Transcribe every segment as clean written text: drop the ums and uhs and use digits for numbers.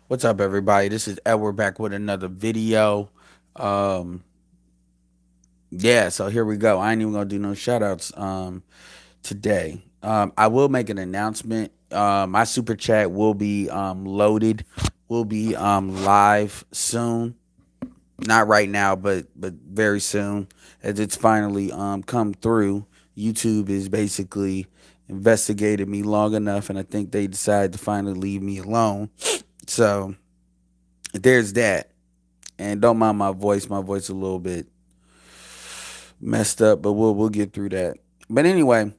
What's up, everybody? This is Edward back with another video. Um, yeah, so here we go. I ain't even gonna do no shout outs today. I will make an announcement. My super chat will be loaded, will be live soon. Not right now, but very soon, as it's finally come through. YouTube is basically investigated me long enough, and I think they decided to finally leave me alone. So there's that. And don't mind my voice. My voice a little bit messed up, but we'll get through that. But anyway,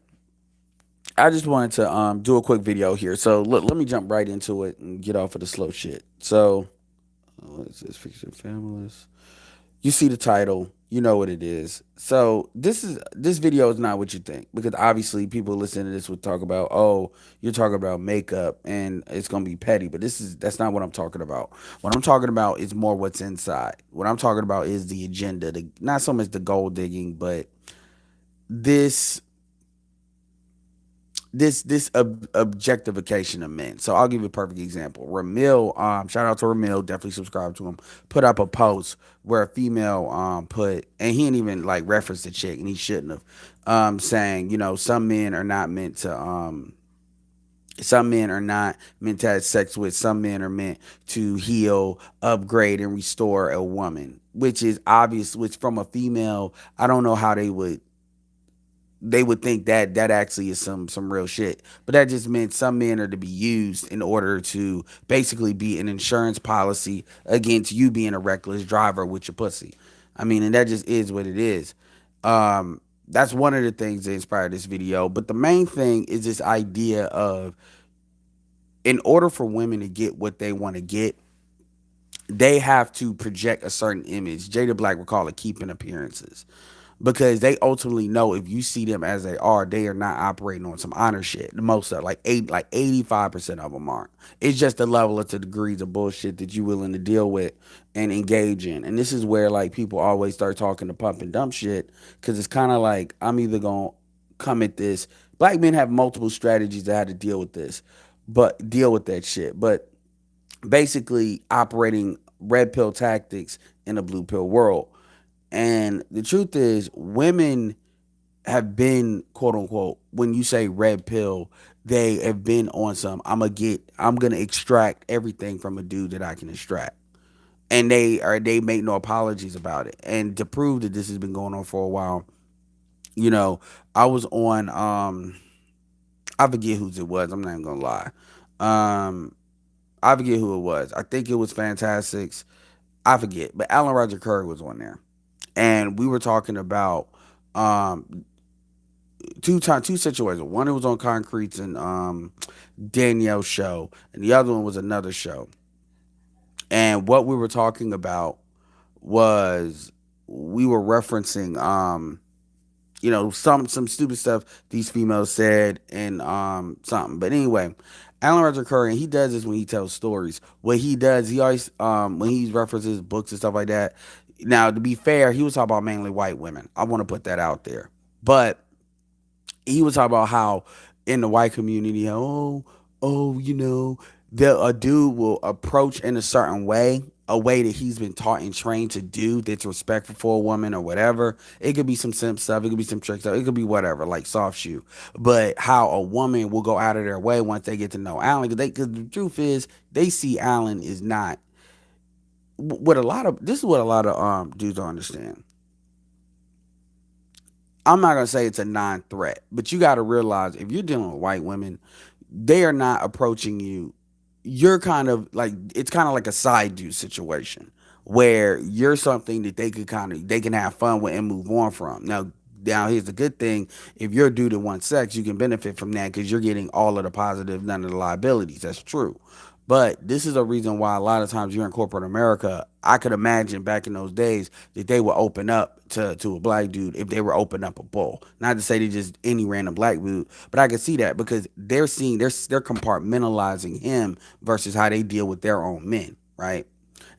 I just wanted to do a quick video here. So look, let me jump right into it and get off of the slow shit. So what is this? Fiction families. You see the title, you know what it is. So this video is not what you think, because obviously people listening to this would talk about, oh, you're talking about makeup and it's gonna be petty, but that's not what I'm talking about. What I'm talking about is more what's inside. What I'm talking about is the agenda, not so much the gold digging, but this this objectification of men. So I'll give you a perfect example. Ramil, shout out to Ramil, definitely subscribe to him. Put up a post where a female put, and he didn't even like reference the chick, and he shouldn't have. Saying, some men are not meant to some men are not meant to have sex with. Some men are meant to heal, upgrade, and restore a woman, which is obvious. Which from a female, I don't know how they would think that that actually is some real shit. But that just meant some men are to be used in order to basically be an insurance policy against you being a reckless driver with your pussy. I mean, and that just is what it is. That's one of the things that inspired this video. But the main thing is this idea of, in order for women to get what they want to get, they have to project a certain image. Jada Black would call it keeping appearances, because they ultimately know if you see them as they are not operating on some honor shit. The most of like 85% of them aren't. It's just the level of the degrees of bullshit that you're willing to deal with and engage in. And this is where like people always start talking to pump and dump shit, because it's kind of like, I'm either gonna come at this. Black men have multiple strategies to how to deal with this, but deal with that shit. But basically operating red pill tactics in a blue pill world. And the truth is, women have been, quote unquote, when you say red pill, they have been on some, I'm gonna extract everything from a dude that I can extract. And they make no apologies about it. And to prove that this has been going on for a while, you know, I was on I forget whose it was, I'm not even gonna lie. Um I forget who it was. I think it was Fantastics. I forget. But Alan Roger Curry was on there. And we were talking about um two situations. One, it was on Concrete's and Danielle's show, and the other one was another show. And what we were talking about was, we were referencing some stupid stuff these females said, and something. But anyway, Alan Roger Curry, and he does this when he tells stories. What he does, he always when he references books and stuff like that. Now, to be fair, he was talking about mainly white women. I want to put that out there. But he was talking about how in the white community, that a dude will approach in a certain way, a way that he's been taught and trained to do, that's respectful for a woman or whatever. It could be some simp stuff, it could be some trick stuff, it could be whatever, like soft shoe. But how a woman will go out of their way once they get to know Alan, because the truth is, they see Alan is not what a lot of this is what a lot of dudes don't understand. I'm not gonna say it's a non-threat, but you got to realize, if you're dealing with white women, they are not approaching you. You're kind of like, it's kind of like a side dude situation, where you're something that they can have fun with and move on from. Now here's the good thing: if you're a dude that wants sex, you can benefit from that, because you're getting all of the positives, none of the liabilities. That's true. But this is a reason why a lot of times you're in corporate America. I could imagine back in those days that they would open up to a black dude if they were open up a bull. Not to say they just any random black dude, but I can see that, because they're compartmentalizing him versus how they deal with their own men, right?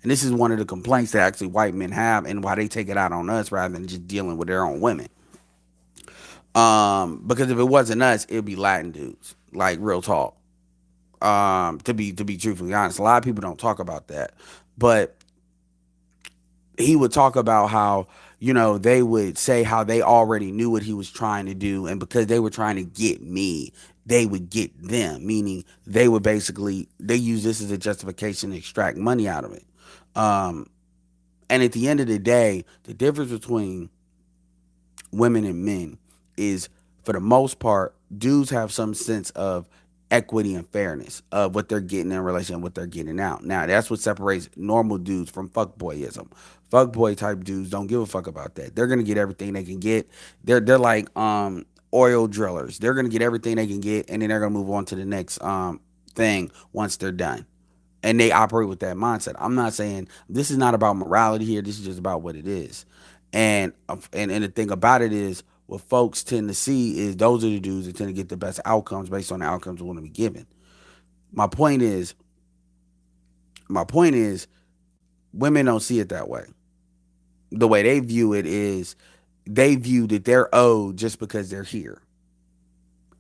And this is one of the complaints that actually white men have, and why they take it out on us rather than just dealing with their own women. Because if it wasn't us, it'd be Latin dudes, like real talk. To be truthfully honest, a lot of people don't talk about that, but he would talk about how, they would say how they already knew what he was trying to do, and because they were trying to get me, they would get them, meaning they use this as a justification to extract money out of it. um and at the end of the day, the difference between women and men is, for the most part, dudes have some sense of equity and fairness of what they're getting in relation to what they're getting out. Now, that's what separates normal dudes from fuckboyism. Fuckboy type dudes don't give a fuck about that. They're gonna get everything they can get. They're like oil drillers. They're gonna get everything they can get, and then they're gonna move on to the next thing once they're done, and they operate with that mindset. I'm not saying this is not about morality here. This is just about what it is. And the thing about it is, what folks tend to see is those are the dudes that tend to get the best outcomes based on the outcomes they want to be given. My point is, my point is, women don't see it that way. The way they view it is, they view that they're owed just because they're here,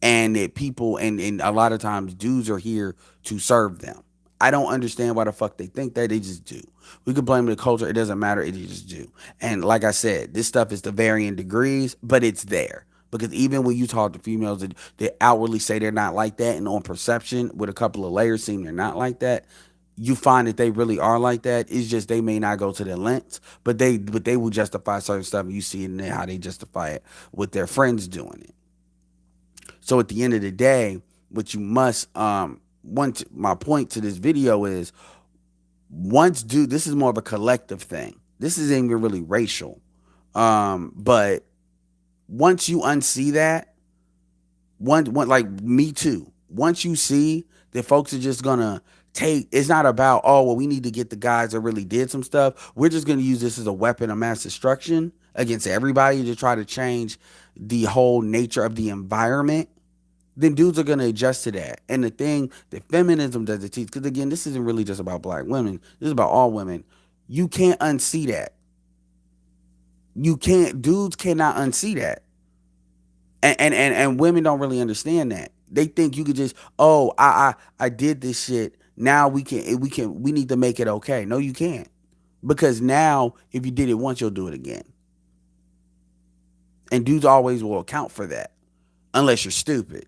and that people and a lot of times dudes are here to serve them. I don't understand why the fuck they think that. They just do. We could blame the culture. It doesn't matter. It just do. And like I said, this stuff is to varying degrees, but it's there. Because even when you talk to females that outwardly say they're not like that, and on perception with a couple of layers seem they're not like that, you find that they really are like that. It's just they may not go to the lengths, but they will justify certain stuff. And you see it in how they justify it with their friends doing it. So at the end of the day, what you must my point to this video is, this is more of a collective thing. This isn't even really racial. But once you unsee that, one like me too. Once you see that folks are just gonna it's not about, oh well, we need to get the guys that really did some stuff. We're just gonna use this as a weapon of mass destruction against everybody to try to change the whole nature of the environment. Then dudes are gonna adjust to that. And the thing that feminism does it teach, because again, this isn't really just about black women. This is about all women. You can't unsee that. You can't. Dudes cannot unsee that. And women don't really understand that. They think you could just, oh, I did this shit. Now we need to make it okay. No, you can't. Because now if you did it once, you'll do it again. And dudes always will account for that. Unless you're stupid.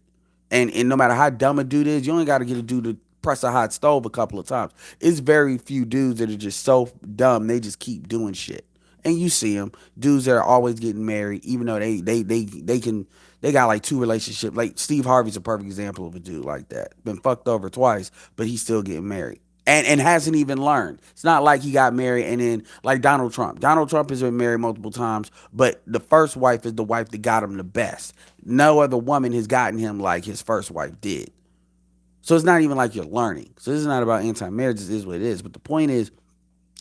And no matter how dumb a dude is, you only got to get a dude to press a hot stove a couple of times. It's very few dudes that are just so dumb they just keep doing shit. And you see them, dudes that are always getting married, even though they got like two relationships. Like Steve Harvey's a perfect example of a dude like that. Been fucked over twice, but he's still getting married. And hasn't even learned. It's not like he got married and then, like Donald Trump. Donald Trump has been married multiple times, but the first wife is the wife that got him the best. No other woman has gotten him like his first wife did. So it's not even like you're learning. So this is not about anti-marriage. This is what it is. But the point is,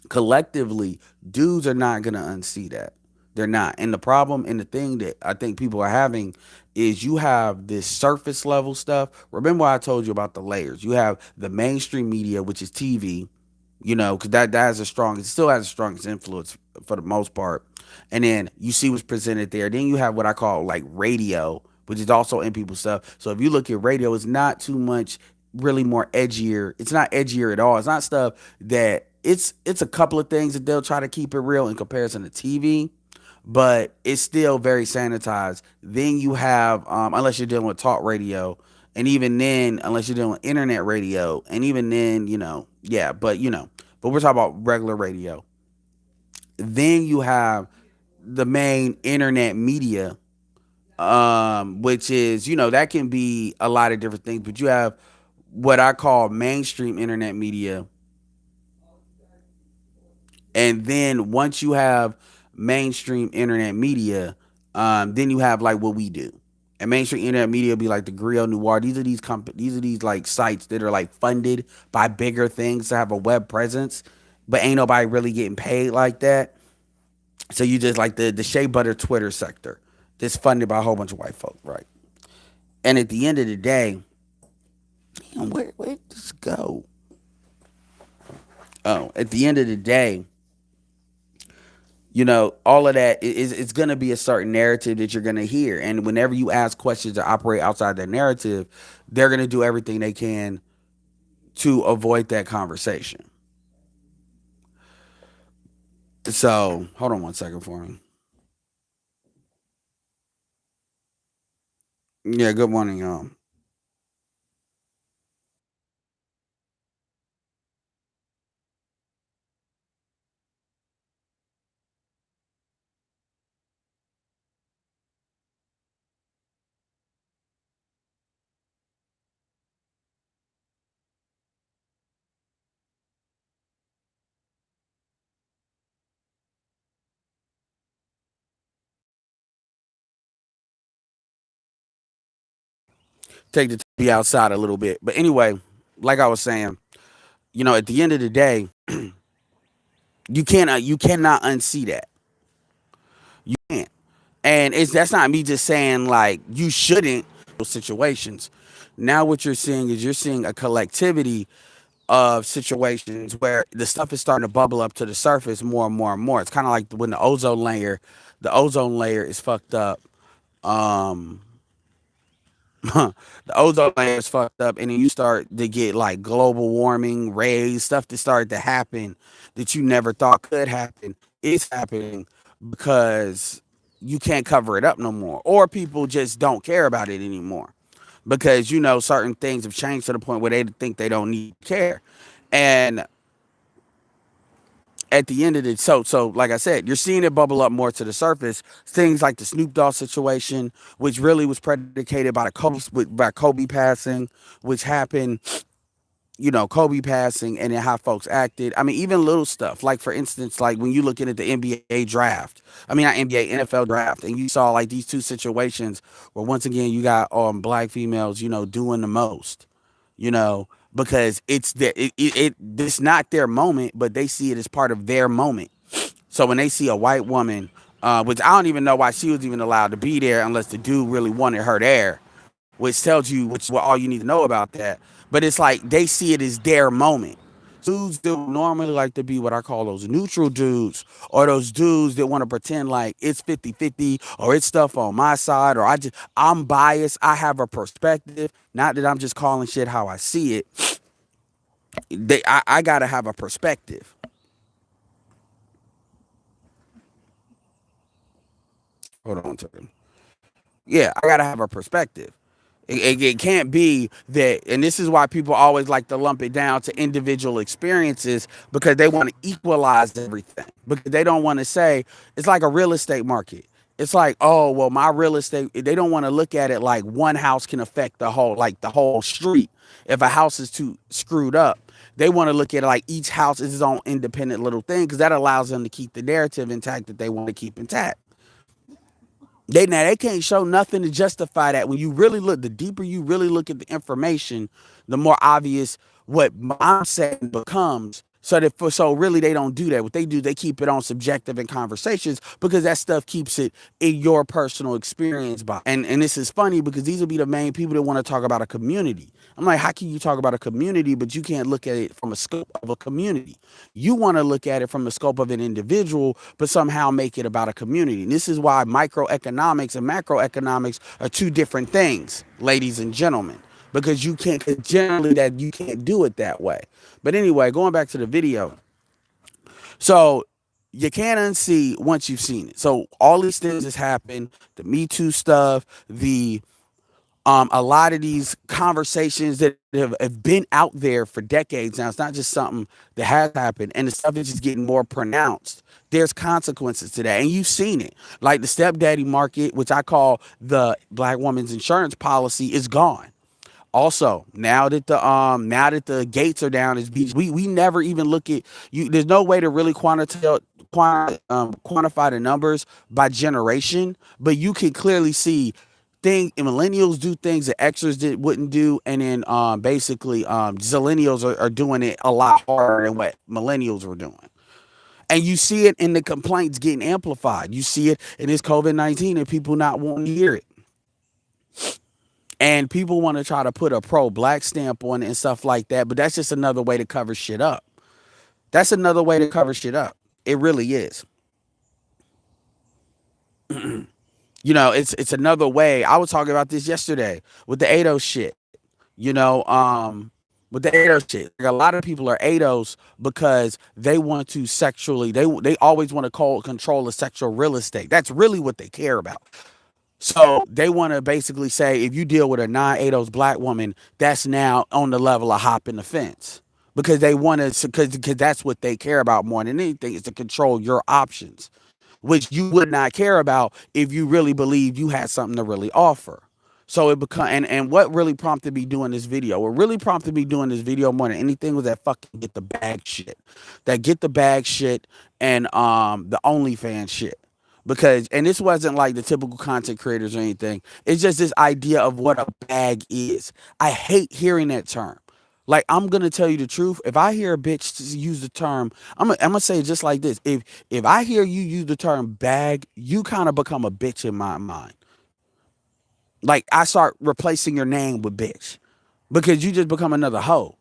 collectively, dudes are not going to unsee that. They're not. And the problem and the thing that I think people are having is, you have this surface level stuff. Remember what I told you about the layers. You have the mainstream media, which is TV, because that has it still has the strongest influence for the most part. And then you see what's presented there. Then you have what I call like radio, which is also in people's stuff. So if you look at radio, it's not too much really more edgier. It's not edgier at all. It's not stuff that it's a couple of things that they'll try to keep it real in comparison to TV, but it's still very sanitized. Then you have, unless you're dealing with talk radio, and even then, unless you're dealing with internet radio, and even then, yeah, but we're talking about regular radio. Then you have the main internet media, which is, that can be a lot of different things, but you have what I call mainstream internet media. And then once you have mainstream internet media, then you have like what we do. And mainstream internet media will be like the Griot Noir. These are these like sites that are like funded by bigger things to have a web presence, but ain't nobody really getting paid like that. So you just like the Shea Butter Twitter sector that's funded by a whole bunch of white folk, right? And at the end of the day, damn, where did this go? Oh, at the end of the day, all of that is, it's going to be a certain narrative that you're going to hear. And whenever you ask questions that operate outside that narrative, they're going to do everything they can to avoid that conversation. So hold on one second for me. Yeah, good morning, y'all. Take the be outside a little bit. But anyway, like I was saying, at the end of the day, you cannot unsee that. You can't. And it's that's not me just saying like you shouldn't those situations. Now what you're seeing is you're seeing a collectivity of situations where the stuff is starting to bubble up to the surface more and more and more. It's kind of like when the ozone layer is fucked up. Um, the ozone layer is fucked up, and then you start to get like global warming, rays, stuff that started to happen that you never thought could happen. It's happening because you can't cover it up no more, or people just don't care about it anymore because certain things have changed to the point where they think they don't need to care. And at the end of it, so like I said, you're seeing it bubble up more to the surface. Things like the Snoop Dogg situation, which really was predicated by by Kobe passing, which happened, Kobe passing, and then how folks acted. I mean, even little stuff like, for instance, like when you looking at the NBA draft. I mean, not NBA, NFL draft, and you saw like these two situations where once again you got black females, doing the most, you know, because it's not their moment, but they see it as part of their moment. So when they see a white woman, which I don't even know why she was even allowed to be there unless the dude really wanted her there, which tells you which what all you need to know about that. But it's like they see it as their moment. Dudes that normally like to be what I call those neutral dudes, or those dudes that want to pretend like it's 50-50, or it's stuff on my side, or I'm biased, I have a perspective, not that I'm just calling shit how I see it. I gotta have a perspective. Hold on to them. Yeah, I gotta have a perspective. It can't be that, and this is why people always like to lump it down to individual experiences because they want to equalize everything. Because they don't want to say it's like a real estate market. It's like, oh, well, my real estate, they don't want to look at it like one house can affect the whole street. If a house is too screwed up, they want to look at it like each house is its own independent little thing because that allows them to keep the narrative intact that they want to keep intact. They can't show nothing to justify that. When you really look, the deeper you really look at the information, the more obvious what I'm saying becomes. So really they don't do that. What they do, they keep it on subjective and conversations because that stuff keeps it in your personal experience. And this is funny because these will be the main people that want to talk about a community. I'm like, how can you talk about a community but you can't look at it from a scope of a community? You want to look at it from the scope of an individual, but somehow make it about a community. And this is why microeconomics and macroeconomics are two different things, ladies and gentlemen, because you can't, cause generally that you can't do it that way. But anyway, going back to the video. So you can't unsee once you've seen it. So all these things has happened, the Me Too stuff, the a lot of these conversations that have been out there for decades now. It's not just something that has happened, and the stuff is just getting more pronounced. There's consequences to that, and you've seen it. Like the stepdaddy market, which I call the black woman's insurance policy, is gone. Also, now that the gates are down as beach, we never even look at you. There's no way to really quantify the numbers by generation, but you can clearly see thing millennials do things that Xers wouldn't do, and then basically zillennials are doing it a lot harder than what millennials were doing. And you see it in the complaints getting amplified. You see it in this COVID-19 and people not wanting to hear it. And people want to try to put a pro-black stamp on it and stuff like that, but that's just another way to cover shit up. That's another way to cover shit up. It really is. It's another way. I was talking about this yesterday with the ADO shit. You know, with the ADOS shit. Like a lot of people are ADOS because they want to sexually, they always want to control the sexual real estate. That's really what they care about. So they want to basically say if you deal with a non-ADOS black woman, that's now on the level of hopping the fence. Because they want to, because that's what they care about more than anything is to control your options, which you would not care about if you really believed you had something to really offer. So it become and what really prompted me doing this video? What really prompted me doing this video more than anything was that fucking get the bag shit, that get the bag shit, and the OnlyFans shit. Because and this wasn't like the typical content creators or anything. It's just this idea of what a bag is. I hate hearing that term. Like I'm gonna tell you the truth. If I hear a bitch use the term, I'm gonna say it just like this. If I hear you use the term bag, you kind of become a bitch in my mind. Like I start replacing your name with bitch because you just become another hoe.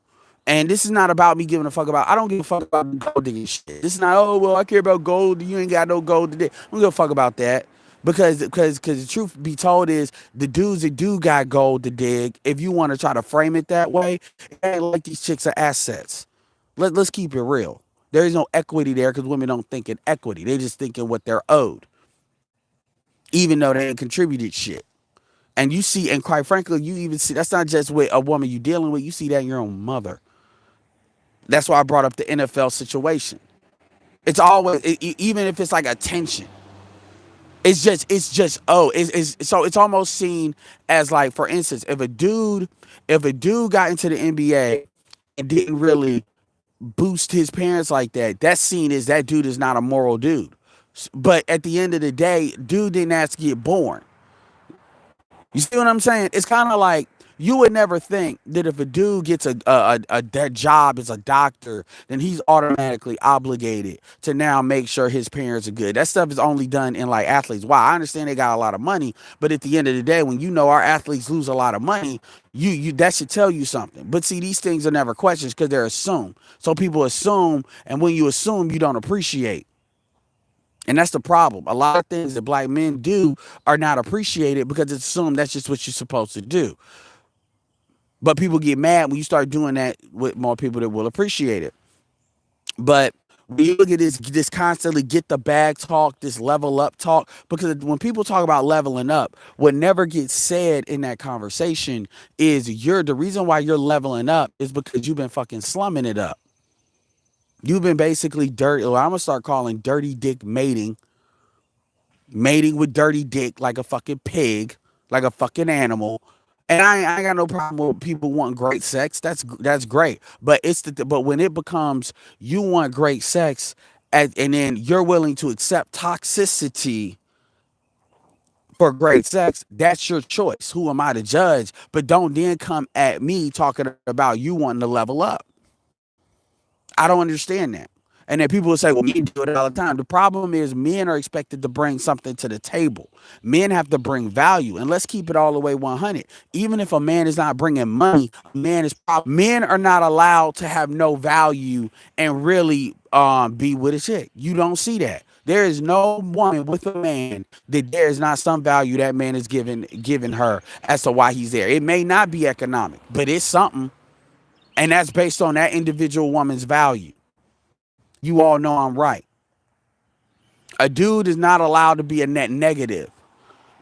And this is not about me giving a fuck about. I don't give a fuck about gold digging shit. This is not. Oh well, I care about gold. You ain't got no gold to dig. I don't give a fuck about that because the truth be told is the dudes that do got gold to dig. If you want to try to frame it that way, it ain't like these chicks are assets. Let's keep it real. There is no equity there because women don't think in equity. They just think in what they're owed, even though they ain't contributed shit. And you see, and quite frankly, you even see that's not just with a woman you dealing with. You see that in your own mother. That's why I brought up the NFL situation. It's always even if it's like a tension. It's just so it's almost seen as like for instance, if a dude got into the NBA and didn't really boost his parents like that, that's seen as that dude is not a moral dude. But at the end of the day, dude didn't ask to get born. You see what I'm saying? It's kind of like you would never think that if a dude gets that job as a doctor, then he's automatically obligated to now make sure his parents are good. That stuff is only done in like athletes. Wow, I understand they got a lot of money, but at the end of the day, when you know our athletes lose a lot of money, you that should tell you something. But see, these things are never questions because they're assumed. So people assume, and when you assume, you don't appreciate. And that's the problem. A lot of things that black men do are not appreciated because it's assumed that's just what you're supposed to do. But people get mad when you start doing that with more people that will appreciate it. But when you look at this constantly get the bag talk, this level up talk, because when people talk about leveling up, what never gets said in that conversation is the reason why you're leveling up is because you've been fucking slumming it up. You've been basically dirty. Well, I'm gonna start calling dirty dick mating with dirty dick like a fucking pig, like a fucking animal. And I ain't got no problem with people wanting great sex. That's great. But but when it becomes you want great sex and then you're willing to accept toxicity for great sex, that's your choice. Who am I to judge? But don't then come at me talking about you wanting to level up. I don't understand that. And then people will say, well, men do it all the time. The problem is men are expected to bring something to the table. Men have to bring value. And let's keep it all the way 100. Even if a man is not bringing money, men are not allowed to have no value and really be with a chick. You don't see that. There is no woman with a man that there is not some value that man is giving her as to why he's there. It may not be economic, but it's something. And that's based on that individual woman's value. You all know I'm right. A dude is not allowed to be a net negative.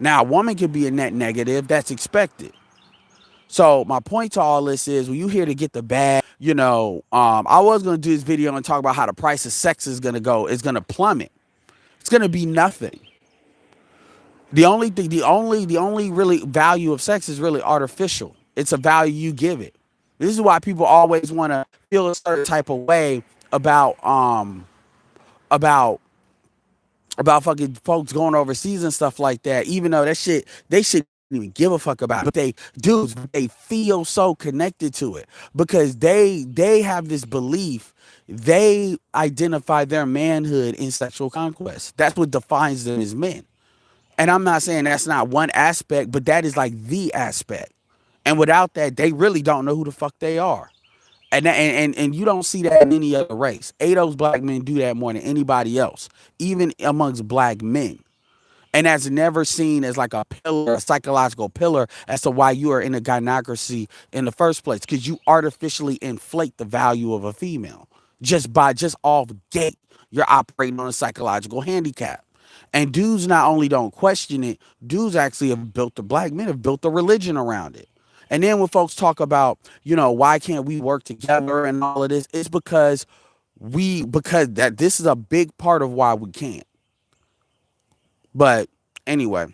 Now, a woman can be a net negative. That's expected. So my point to all this is when you here to get the bag, I was going to do this video and talk about how the price of sex is going to go. It's going to plummet. It's going to be nothing. The only really value of sex is really artificial. It's a value you give it. This is why people always want to feel a certain type of way about about about fucking folks going overseas and stuff like that, even though that shit they shouldn't even give a fuck about it. But they feel so connected to it because they have this belief. They identify their manhood in sexual conquest. That's what defines them as men. And I'm not saying that's not one aspect, but that is like the aspect. And without that, they really don't know who the fuck they are. And you don't see that in any other race. ADOS black men do that more than anybody else, even amongst black men. And that's never seen as like a pillar, a psychological pillar as to why you are in a gynocracy in the first place, because you artificially inflate the value of a female just off gate. You're operating on a psychological handicap. And dudes not only don't question it, dudes actually have built, the black men have built a religion around it. And then when folks talk about, why can't we work together and all of this, it's because that this is a big part of why we can't. But anyway,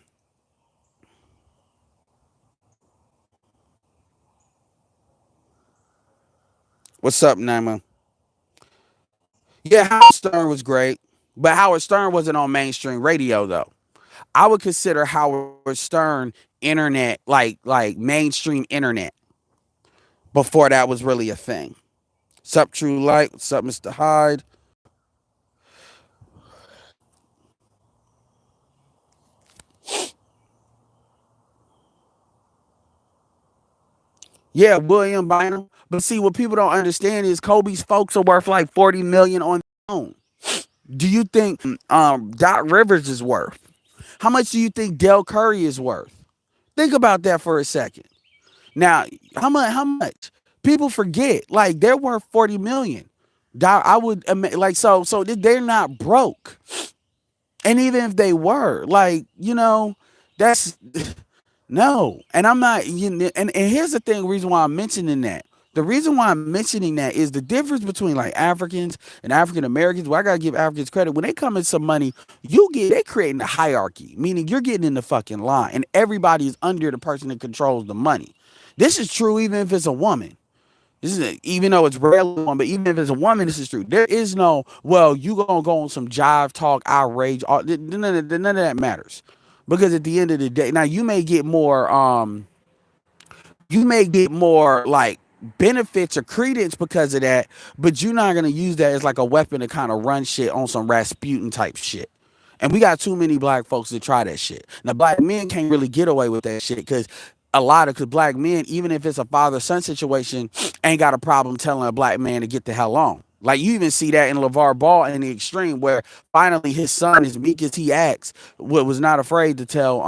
what's up, Naima? Yeah, Howard Stern was great, but Howard Stern wasn't on mainstream radio though. I would consider Howard Stern internet, like mainstream internet, before that was really a thing. Sup, True Light? What's up, Mr. Hyde? Yeah, William Bynum. But see, what people don't understand is Kobe's folks are worth like 40 million on their own. Do you think Doc Rivers is worth? How much do you think Del Curry is worth? Think about that for a second. Now, how much? People forget. Like they're worth 40 million. I would like so they're not broke. And even if they were, like, that's no. And I'm not, and here's the thing, reason why I'm mentioning that. The reason why I'm mentioning that is the difference between like Africans and African Americans. Well, I gotta give Africans credit. When they come in some money, they creating a hierarchy, meaning you're getting in the fucking line, and everybody is under the person that controls the money. This is true even if it's a woman. Even though it's rarely one, but even if it's a woman, this is true. There is no, well, you gonna go on some jive talk, outrage, none of that matters. Because at the end of the day, now you may get more like benefits or credence because of that, but you're not gonna use that as like a weapon to kind of run shit on some Rasputin type shit. And we got too many black folks to try that shit. Now, black men can't really get away with that shit because because black men, even if it's a father son situation, ain't got a problem telling a black man to get the hell on. Like you even see that in LeVar Ball in the extreme, where finally his son, as meek as he acts, was not afraid to tell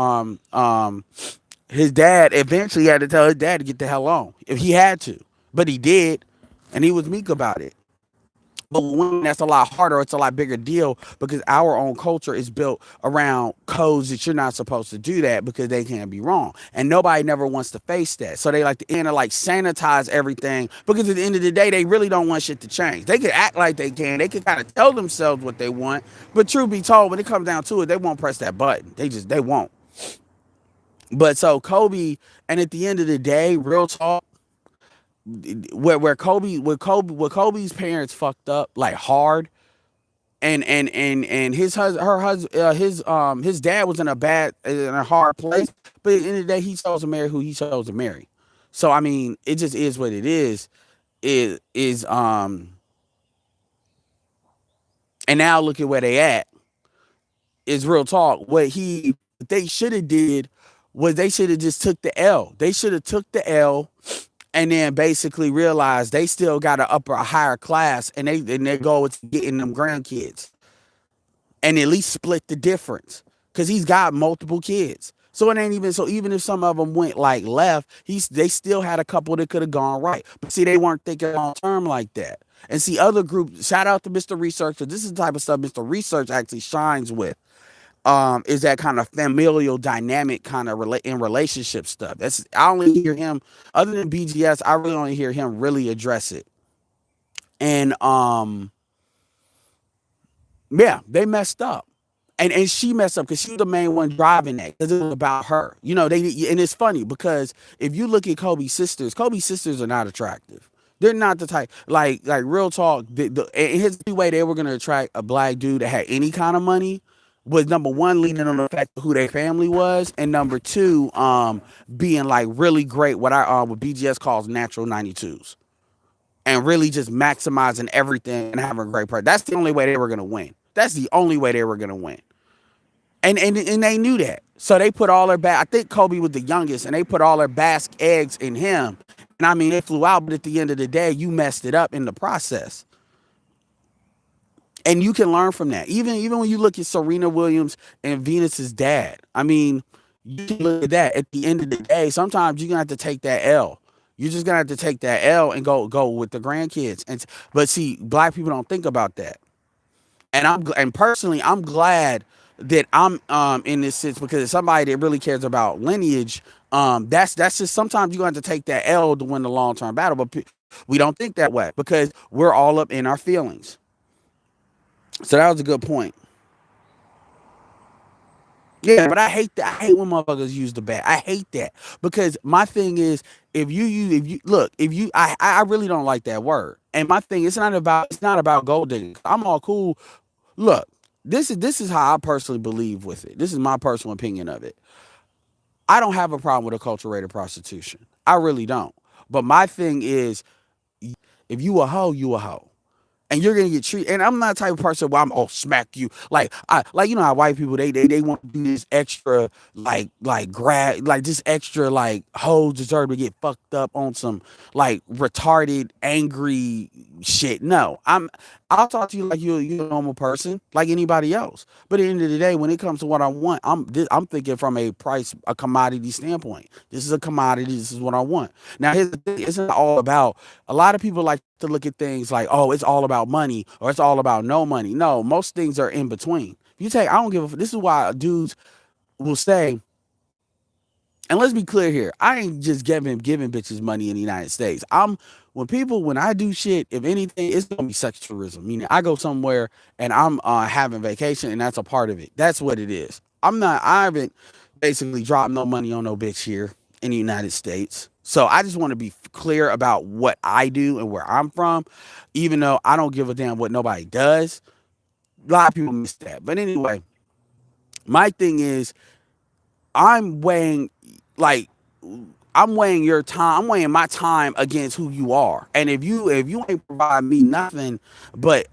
his dad. Eventually had to tell his dad to get the hell on if he had to, but he did, and he was meek about it. But with women, that's a lot harder. It's a lot bigger deal because our own culture is built around codes that you're not supposed to do that because they can't be wrong. And nobody never wants to face that. So they like to like sanitize everything because at the end of the day, they really don't want shit to change. They could act like they can. They could kind of tell themselves what they want. But truth be told, when it comes down to it, they won't press that button. They won't. But so Kobe, and at the end of the day, real talk, where Kobe's parents fucked up like hard, and his dad was in a hard place, but at the end of the day he chose to marry who he chose to marry. So I mean, it just is what it is. Is and now look at where they at. Is real talk. What they should have did was they should have just took the L. They should have took the L and then basically realized they still got to upper a higher class, and they go with getting them grandkids, and at least split the difference because he's got multiple kids. So it ain't even so. Even if some of them went like left, they still had a couple that could have gone right. But see, they weren't thinking long term like that. And see, other groups. Shout out to Mr. Researcher. This is the type of stuff Mr. Research actually shines with. Is that kind of familial dynamic kind of in relationship stuff. I only hear him, other than BGS, I really only hear him really address it. And yeah, they messed up. And she messed up because she was the main one driving that because it was about her. And it's funny because if you look at Kobe's sisters are not attractive. They're not the type, like real talk. And here's the way they were gonna attract a black dude that had any kind of money was, number one, leaning on the fact of who their family was, and number two, being like really great, what BGS calls natural 92s, and really just maximizing everything and having a great part. That's the only way they were gonna win. That's the only way they were gonna win. And they knew that. So they put all I think Kobe was the youngest, and they put all their Basque eggs in him. And I mean, they flew out, but at the end of the day, you messed it up in the process. And you can learn from that. Even when you look at Serena Williams and Venus's dad, I mean, you can look at that. At the end of the day, sometimes you're gonna have to take that L. You're just gonna have to take that L and go with the grandkids. But see, black people don't think about that. And personally, I'm glad that I'm in this sense, because it's somebody that really cares about lineage. That's just, sometimes you're going to have to take that L to win the long term battle, but we don't think that way because we're all up in our feelings. So that was a good point. Yeah, but I hate that. I hate when motherfuckers use the bat. I hate that because my thing is, if you look, if you I really don't like that word. And my thing, it's not about gold digging. I'm all cool. Look, this is how I personally believe with it. This is my personal opinion of it. I don't have a problem with acculturated prostitution. I really don't. But my thing is, if you a hoe, you a hoe, and you're gonna get treated. And I'm not the type of person where I'm smack you like how white people they want to do this extra like this extra like hoes deserve to get fucked up on some like retarded angry shit. No, I'll talk to you like you're a normal person like anybody else. But at the end of the day, when it comes to what I want, I'm thinking from a commodity standpoint. This is a commodity. This is what I want. Now here's the thing: it's not all about. A lot of people like to look at things like, oh, it's all about money or it's all about no money. No, most things are in between. You take, I don't give a. This is why dudes will say, and let's be clear here, I ain't just giving bitches money in the United States. When I do shit, if anything, it's gonna be sex tourism. Meaning I go somewhere and I'm having vacation and that's a part of it. That's what it is. I haven't basically dropped no money on no bitch here in the United States. So I just want to be clear about what I do and where I'm from, even though I don't give a damn what nobody does. A lot of people miss that. But anyway, my thing is I'm weighing like I'm weighing your time. I'm weighing my time against who you are. And if you ain't provide me nothing, but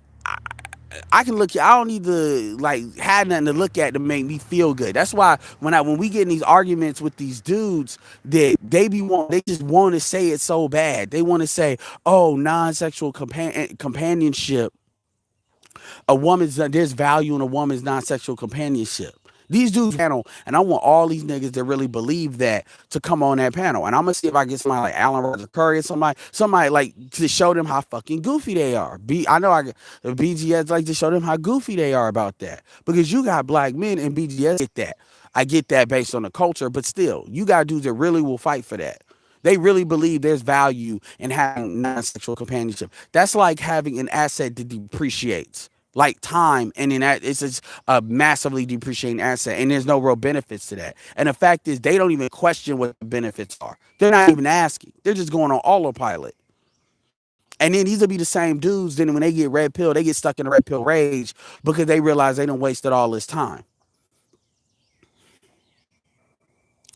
I can look. I don't need to like have nothing to look at to make me feel good. That's why when we get in these arguments with these dudes, that they just want to say it so bad. They want to say, oh, non-sexual companionship, there's value in a woman's non-sexual companionship. These dudes panel, and I want all these niggas that really believe that to come on that panel. And I'm gonna see if I get somebody like Alan Roger Curry or somebody like to show them how fucking goofy they are. I know the BGS like to show them how goofy they are about that. Because you got black men and BGS get that. I get that based on the culture, but still, you got dudes that really will fight for that. They really believe there's value in having non-sexual companionship. That's like having an asset that depreciates, like time, and then it's just a massively depreciating asset, and there's no real benefits to that. And the fact is, they don't even question what the benefits are. They're not even asking. They're just going on autopilot. And then these will be the same dudes. Then when they get red pill, they get stuck in the red pill rage because they realize they done wasted all this time.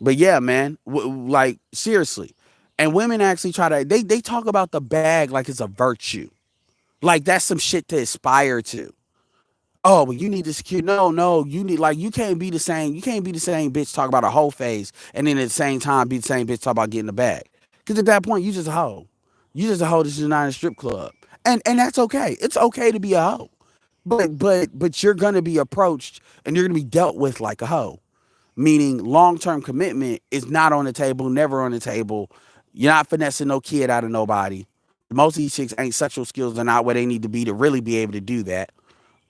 But yeah, man, like seriously. And women actually try to they talk about the bag like it's a virtue. Like that's some shit to aspire to. Oh, but you need to secure. No, you need like you can't be the same. You can't be the same bitch talk about a whole phase and then at the same time be the same bitch talk about getting the bag. Because at that point, you just a hoe. You just a hoe that's just not in a strip club, and that's okay. It's okay to be a hoe, but you're gonna be approached and you're gonna be dealt with like a hoe. Meaning long term commitment is not on the table, never on the table. You're not finessing no kid out of nobody. Most of these chicks ain't sexual skills are not where they need to be really be able to do that.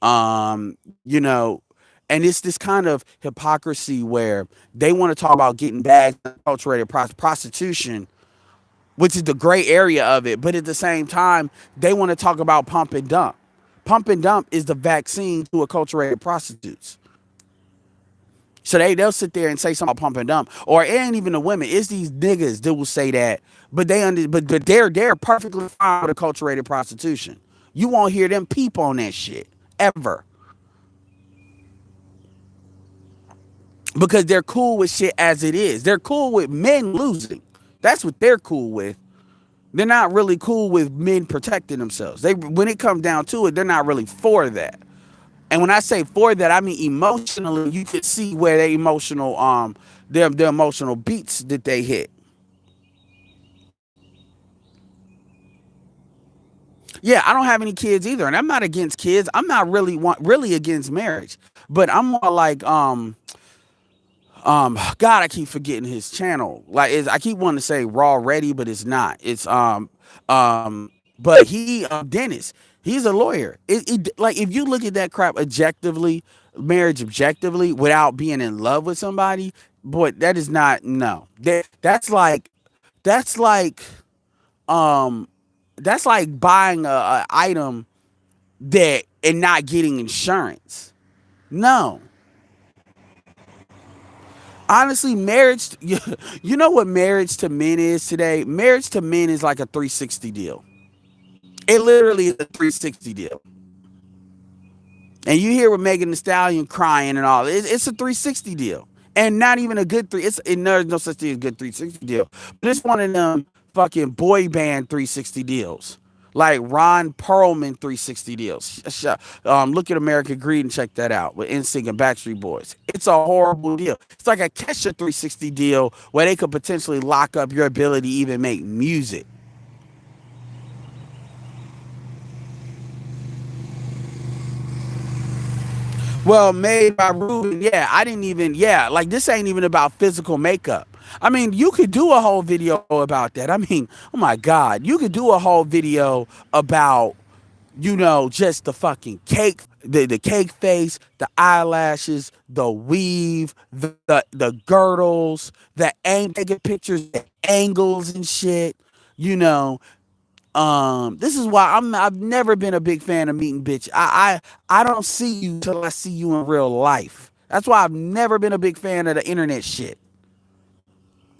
You know, and it's this kind of hypocrisy where they want to talk about getting bags, acculturated prostitution, which is the gray area of it, but at the same time, they want to talk about pump and dump. Pump and dump is the vaccine to acculturated prostitutes. So they'll sit there and say something about pump and dump, or it ain't even the women. It's these niggas that will say that, but they're perfectly fine with acculturated prostitution. You won't hear them peep on that shit ever because they're cool with shit as it is. They're cool with men losing. That's what they're cool with. They're not really cool with men protecting themselves. When it comes down to it, they're not really for that. And when I say for that, I mean emotionally, you can see where their emotional beats that they hit. Yeah, I don't have any kids either, and I'm not against kids. I'm not really against marriage, but I'm more like God, I keep forgetting his channel. Like I keep wanting to say Raw Ready, but it's not. It's but he Dennis. He's a lawyer. Like if you look at that crap objectively, marriage objectively, without being in love with somebody, boy, that is not no. That's like um that's like buying a item that and not getting insurance. No, honestly, you know what marriage to men is today? Marriage to men is like a 360 deal. It literally is a 360 deal. And you hear with Megan Thee Stallion crying and all. It's a 360 deal. And not even a good three. There's no such thing as a good 360 deal. But it's one of them fucking boy band 360 deals. Like Ron Perlman 360 deals. Look at American Greed and check that out with Insync and Backstreet Boys. It's a horrible deal. It's like a Kesha 360 deal where they could potentially lock up your ability to even make music. Well, made by Ruben. Yeah, I didn't even. Yeah, like this ain't even about physical makeup. I mean, you could do a whole video about that. I mean, oh my God, you could do a whole video about just the fucking cake, the cake face, the eyelashes, the weave, the girdles, taking pictures, the angles and shit. You know, this is why I've never been a big fan of meeting bitch. I don't see you till I see you in real life. That's why I've never been a big fan of the internet shit.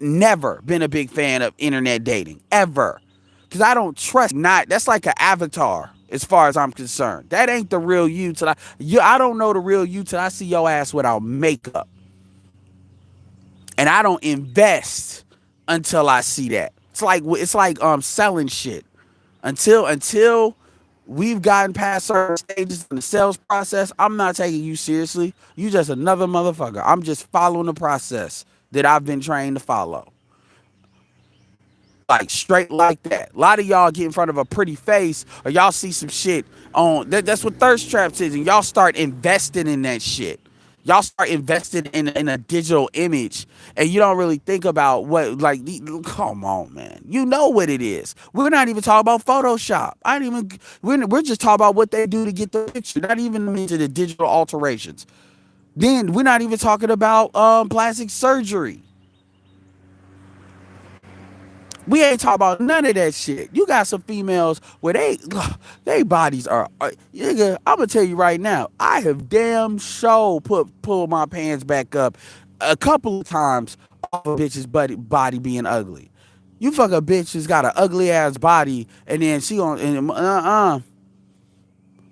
Never been a big fan of internet dating ever, because I don't trust. Not that's like an avatar as far as I'm concerned. That ain't the real you till I don't know the real you till I see your ass without makeup, and I don't invest until I see that. It's like selling shit. Until we've gotten past certain stages in the sales process, I'm not taking you seriously. You just another motherfucker. I'm just following the process that I've been trained to follow. Like straight like that. A lot of y'all get in front of a pretty face or y'all see some shit on that's what thirst traps is, and y'all start investing in that shit. Y'all start investing in a digital image, and you don't really think about what come on, man. You know what it is. We're not even talking about Photoshop. I ain't even we're just talking about what they do to get the picture, not even into the digital alterations. Then we're not even talking about plastic surgery. We ain't talking about none of that shit. You got some females where they bodies nigga, I'm gonna tell you right now, I have damn sure pulled my pants back up a couple of times off a bitch's body being ugly. You fuck a bitch who's got an ugly ass body and then she on and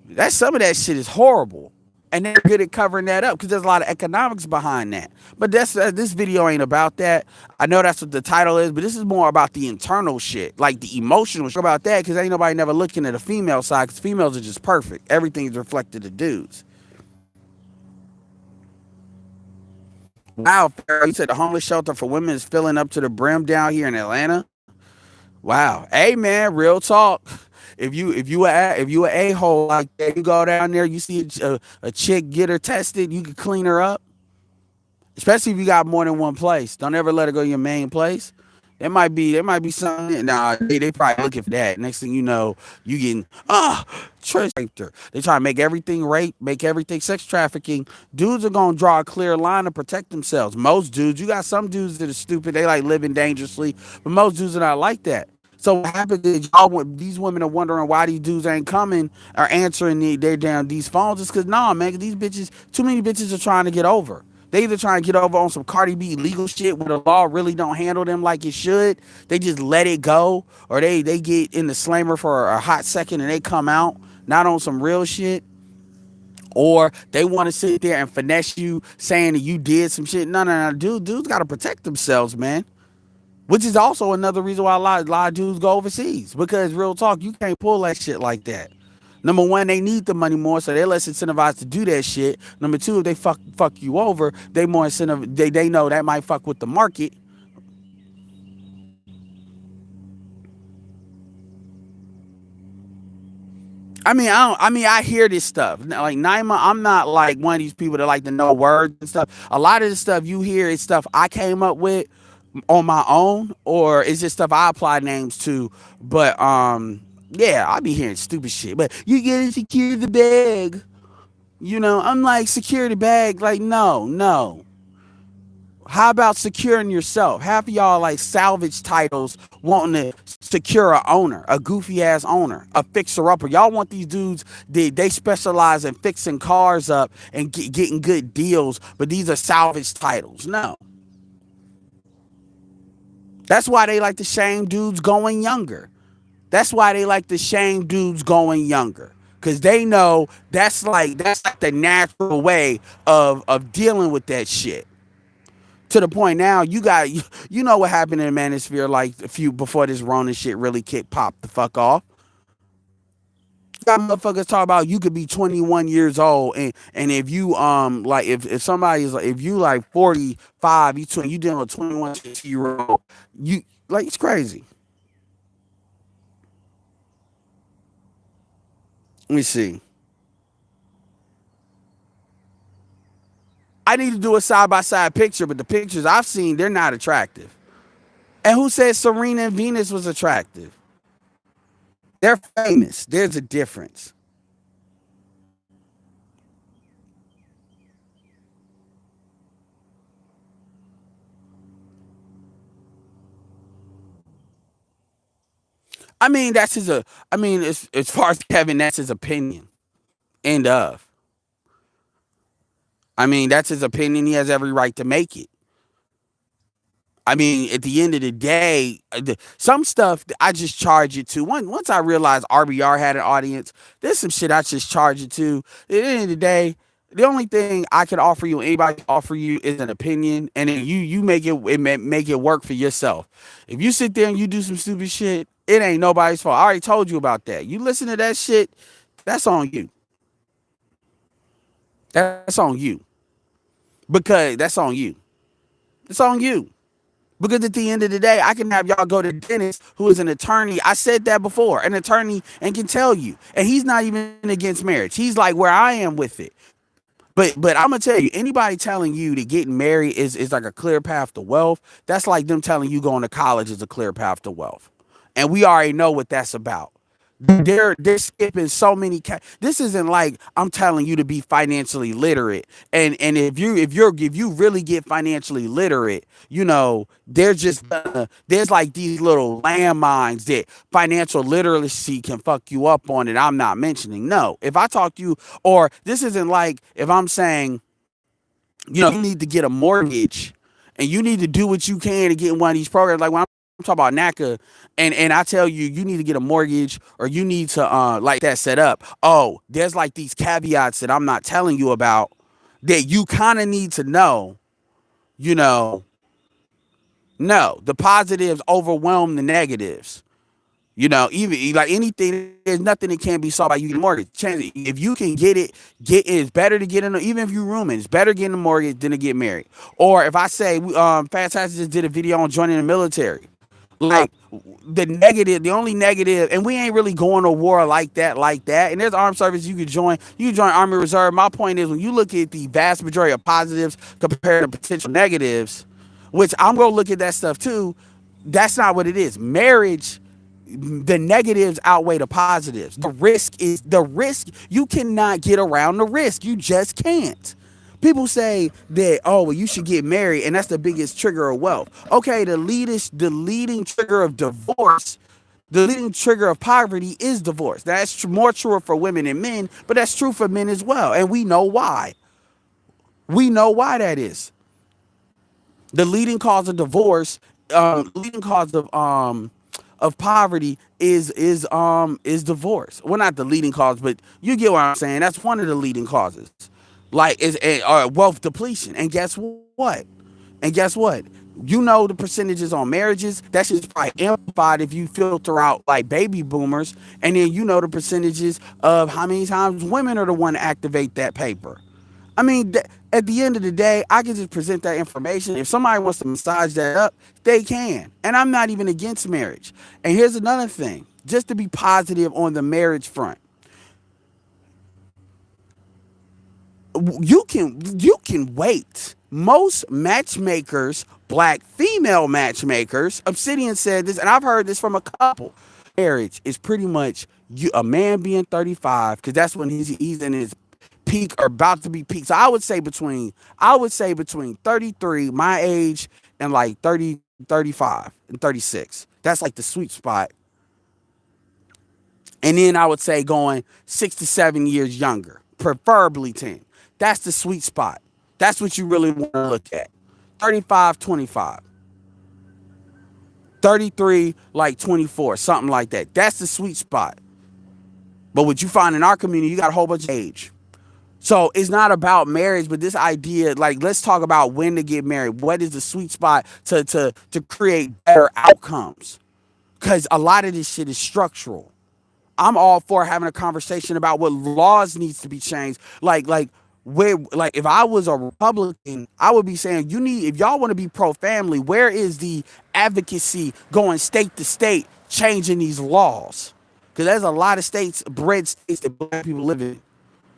that some of that shit is horrible, and they're good at covering that up because there's a lot of economics behind that. But this video ain't about that. I know that's what the title is, but this is more about the internal shit, like the emotional shit about that. Because ain't nobody never looking at the female side. Because females are just perfect. Everything's reflected to dudes. Wow, Farrell, you said the homeless shelter for women is filling up to the brim down here in Atlanta. Wow. Hey man, real talk. If you a hole like that, you go down there, you see a chick, get her tested, you can clean her up. Especially if you got more than one place. Don't ever let her go to your main place. There might be something. Nah, they probably looking for that. Next thing you know, you getting trust. They try to make everything rape, make everything sex trafficking. Dudes are gonna draw a clear line to protect themselves. Most dudes, you got some dudes that are stupid. They like living dangerously, but most dudes are not like that. So what happens is these women are wondering why these dudes ain't coming or answering these phones. It's because nah, man, these bitches, too many bitches are trying to get over. They either trying to get over on some Cardi B legal shit where the law really don't handle them like it should. They just let it go, or they get in the slammer for a hot second and they come out not on some real shit, or they want to sit there and finesse you saying that you did some shit. No, dudes got to protect themselves, man. Which is also another reason why a lot of dudes go overseas. Because real talk, you can't pull that shit like that. Number one, they need the money more, so they're less incentivized to do that shit. Number two, if they fuck you over, they more incentive. They know that might fuck with the market. I hear this stuff. Like Naima, I'm not like one of these people that like to know words and stuff. A lot of the stuff you hear is stuff I came up with on my own, or it's just stuff I apply names to. But yeah, I be hearing stupid shit. But you gotta secure the bag. I'm like, secure the bag. Like, no, no. How about securing yourself? Half of y'all like salvage titles wanting to secure a owner, a goofy ass owner, a fixer upper. Y'all want these dudes, they specialize in fixing cars up and getting good deals, but these are salvage titles. No. That's why they like to shame dudes going younger. That's why they like to shame dudes going younger. Cause they know that's like the natural way of dealing with that shit. To the point now, you know what happened in the manosphere like a few before this Rona shit really kicked popped the fuck off. Got motherfuckers talk about you could be 21 years old and if you like if somebody is like if you like 45, you dealing with 21 year old, you like it's crazy. Let me see. I need to do a side by side picture, but the pictures I've seen, they're not attractive. And who said Serena and Venus was attractive? They're famous. There's a difference. I mean, that's his. I mean, as far as Kevin, that's his opinion. End of. I mean, that's his opinion. He has every right to make it. I mean, at the end of the day, some stuff I just charge it to. Once I realized RBR had an audience, there's some shit I just charge it to. At the end of the day, the only thing I can offer you, anybody can offer you, is an opinion, and then you make it work for yourself. If you sit there and you do some stupid shit, it ain't nobody's fault. I already told you about that. You listen to that shit, that's on you. That's on you because that's on you. It's on you. Because at the end of the day, I can have y'all go to Dennis, who is an attorney. I said that before, an attorney, and can tell you. And he's not even against marriage. He's like where I am with it. But I'm gonna tell you, anybody telling you that getting married is like a clear path to wealth, that's like them telling you going to college is a clear path to wealth. And we already know what that's about. They're skipping so many. This isn't like I'm telling you to be financially literate. And if you really get financially literate, there's like these little landmines that financial literacy can fuck you up on. And I'm not mentioning. No, if I talk to you, or this isn't like if I'm saying, you need to get a mortgage and you need to do what you can to get in one of these programs. Like when I'm talking about NACA, and I tell you, you need to get a mortgage or you need to like that set up. Oh, there's like these caveats that I'm not telling you about that you kind of need to know. You know, no, the positives overwhelm the negatives. Even like anything, there's nothing that can't be solved by you getting a mortgage. If you can get it. It's better to get in. Even if you're rooming, it's better getting a mortgage than to get married. Or if I say, Fantastic just did a video on joining the military. Like the only negative, and we ain't really going to war like that. And there's armed service you could join. You can join Army Reserve. My point is, when you look at the vast majority of positives compared to potential negatives, which I'm gonna look at that stuff too. That's not what it is. Marriage, the negatives outweigh the positives. The risk. You cannot get around the risk. You just can't. People say that, oh, well, you should get married, and that's the biggest trigger of wealth. Okay, the leading trigger of divorce, the leading trigger of poverty is divorce. That's more true for women and men, but that's true for men as well, and we know why. We know why that is. The leading cause of divorce, leading cause of poverty is divorce. Well, not the leading cause, but you get what I'm saying. That's one of the leading causes. Like is wealth depletion. And guess what? And guess what? You know the percentages on marriages. That's just probably amplified if you filter out like baby boomers, and then you know the percentages of how many times women are the one to activate that paper. I mean, at the end of the day, I can just present that information. If somebody wants to massage that up, they can. And I'm not even against marriage. And here's another thing, just to be positive on the marriage front. you can wait. Most matchmakers, black female matchmakers, Obsidian said this, and I've heard this from a couple. Marriage is pretty much you a man being 35, because that's when he's in his peak or about to be peak. So I would say between 33, my age, and like 30, 35, and 36. That's like the sweet spot. And then I would say going 6 to 7 years younger, preferably 10. That's the sweet spot. That's what you really want to look at. 35, 25. 33, like 24, something like that. That's the sweet spot. But what you find in our community, you got a whole bunch of age. So it's not about marriage, but this idea, like, let's talk about when to get married. What is the sweet spot to create better outcomes? Because a lot of this shit is structural. I'm all for having a conversation about what laws needs to be changed. Like if I was a Republican, I would be saying if y'all want to be pro family, where is the advocacy going state to state changing these laws? Because there's a lot of states, red states that black people live in,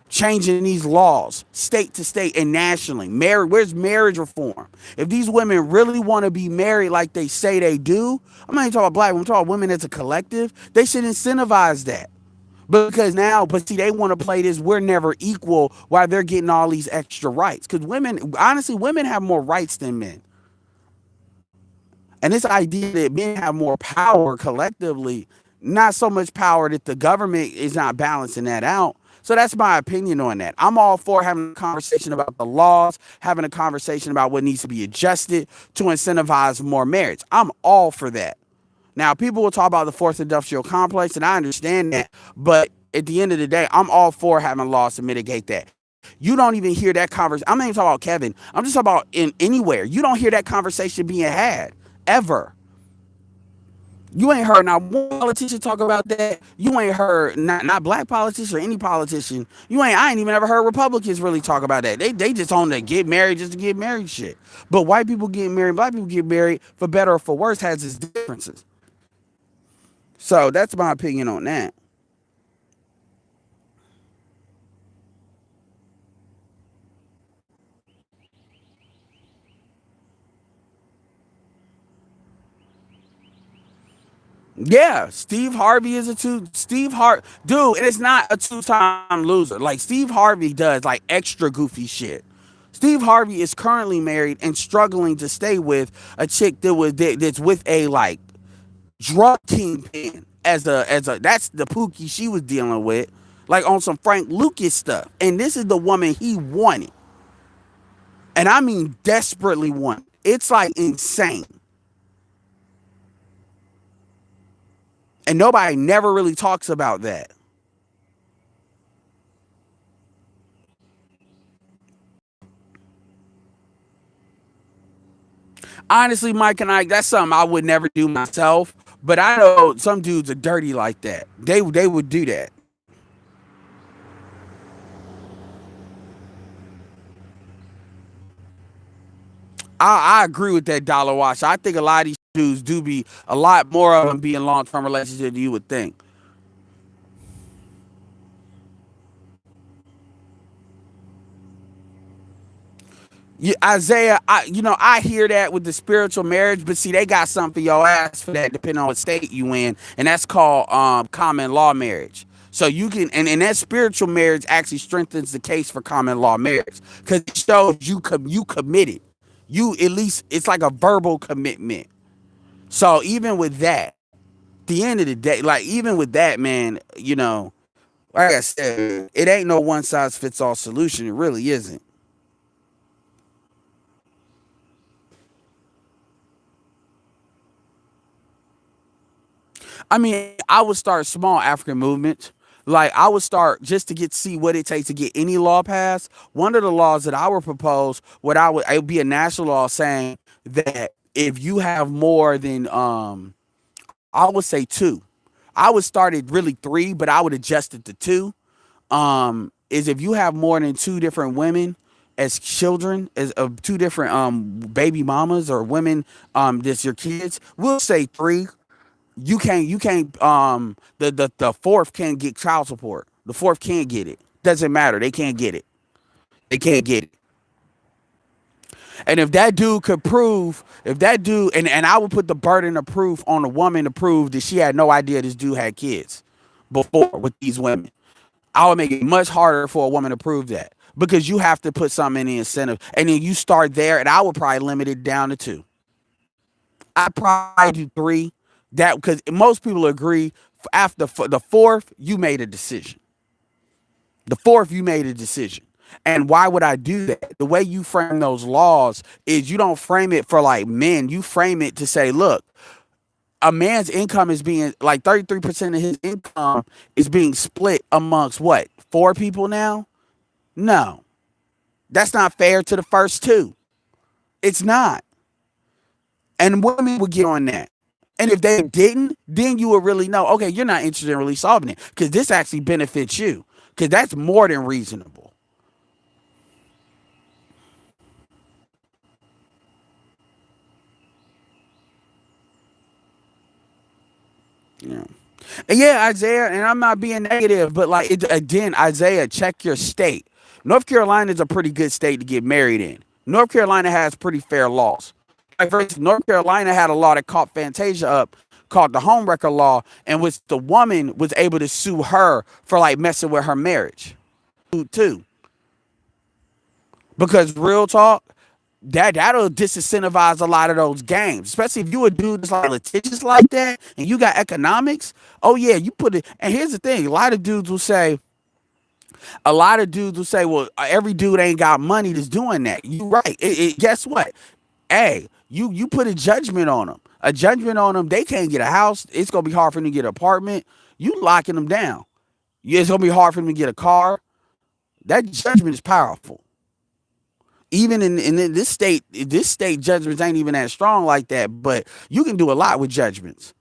changing these laws state to state and nationally. Where's marriage reform? If these women really want to be married like they say they do, I'm not even talking about black women, I'm talking about women as a collective. They should incentivize that. Because now, but see, they want to play this we're never equal while they're getting all these extra rights. Because women, honestly, women have more rights than men. And this idea that men have more power collectively, not so much power that the government is not balancing that out. So that's my opinion on that. I'm all for having a conversation about the laws, having a conversation about what needs to be adjusted to incentivize more marriage. I'm all for that. Now, people will talk about the fourth industrial complex, and I understand that. But at the end of the day, I'm all for having laws to mitigate that. You don't even hear that conversation. I'm not even talking about Kevin. I'm just talking about in anywhere. You don't hear that conversation being had ever. You ain't heard not one politician talk about that. You ain't heard not black politicians or any politician. I ain't even ever heard Republicans really talk about that. They just on the get married just to get married shit. But white people get married, black people get married, for better or for worse, has its differences. So that's my opinion on that. Yeah, Steve Harvey is a dude, and it's not a two-time loser. Like Steve Harvey does like extra goofy shit. Steve Harvey is currently married and struggling to stay with a chick that's with a like drug kingpin as a that's the pookie she was dealing with, like on some Frank Lucas stuff. And this is the woman he wanted, and I mean desperately wanted. It's like insane. And nobody never really talks about that. Honestly, Mike and I, that's something I would never do myself. But I know some dudes are dirty like that. They would do that. I agree with that dollar wash. I think a lot of these dudes do be a lot more of them be in long term relationships than you would think. Yeah, Isaiah, I hear that with the spiritual marriage, but see, they got something for your ass for that, depending on what state you in, and that's called common law marriage. So you can, and that spiritual marriage actually strengthens the case for common law marriage because it shows you committed. You at least it's like a verbal commitment. So even with that, the end of the day, like even with that, man, like I said, it ain't no one size fits all solution. It really isn't. I mean, I would start small African movements. Like I would start just to get see what it takes to get any law passed. One of the laws that I would propose, it would be a national law saying that if you have more than I would say two. I would start at really three, but I would adjust it to two. Is if you have more than two different women as children, as of two different baby mamas or women that's your kids, we'll say three. You can't the fourth can't get child support. The fourth can't get it. Doesn't matter. They can't get it. They can't get it. And if that dude could prove, if that dude, and I would put the burden of proof on the woman to prove that she had no idea this dude had kids before with these women. I would make it much harder for a woman to prove that because you have to put something in the incentive. And then you start there, and I would probably limit it down to two. I probably do three. That because most people agree after the fourth, you made a decision. The fourth, you made a decision. And why would I do that? The way you frame those laws is you don't frame it for like men. You frame it to say, look, a man's income is being like 33% of his income is being split amongst what? Four people now? No. That's not fair to the first two. It's not. And women would get on that. And if they didn't, then you would really know, okay, you're not interested in really solving it because this actually benefits you because that's more than reasonable. Yeah. And yeah, Isaiah, and I'm not being negative, but like again, Isaiah, check your state. North Carolina is a pretty good state to get married in. North Carolina has pretty fair laws. Like for instance, North Carolina had a law that caught Fantasia up called the homewrecker law, in which the woman was able to sue her for like messing with her marriage. Too. Because real talk, that'll disincentivize a lot of those games, especially if you a dude that's like litigious like that and you got economics. Oh yeah, you put it. And here's the thing: well, every dude ain't got money that's doing that. You right? Guess what? Hey, you put a judgment on them. A judgment on them. They can't get a house. It's gonna be hard for them to get an apartment. You locking them down. Yeah, it's gonna be hard for them to get a car. That judgment is powerful. Even in this state judgments ain't even that strong like that, but you can do a lot with judgments.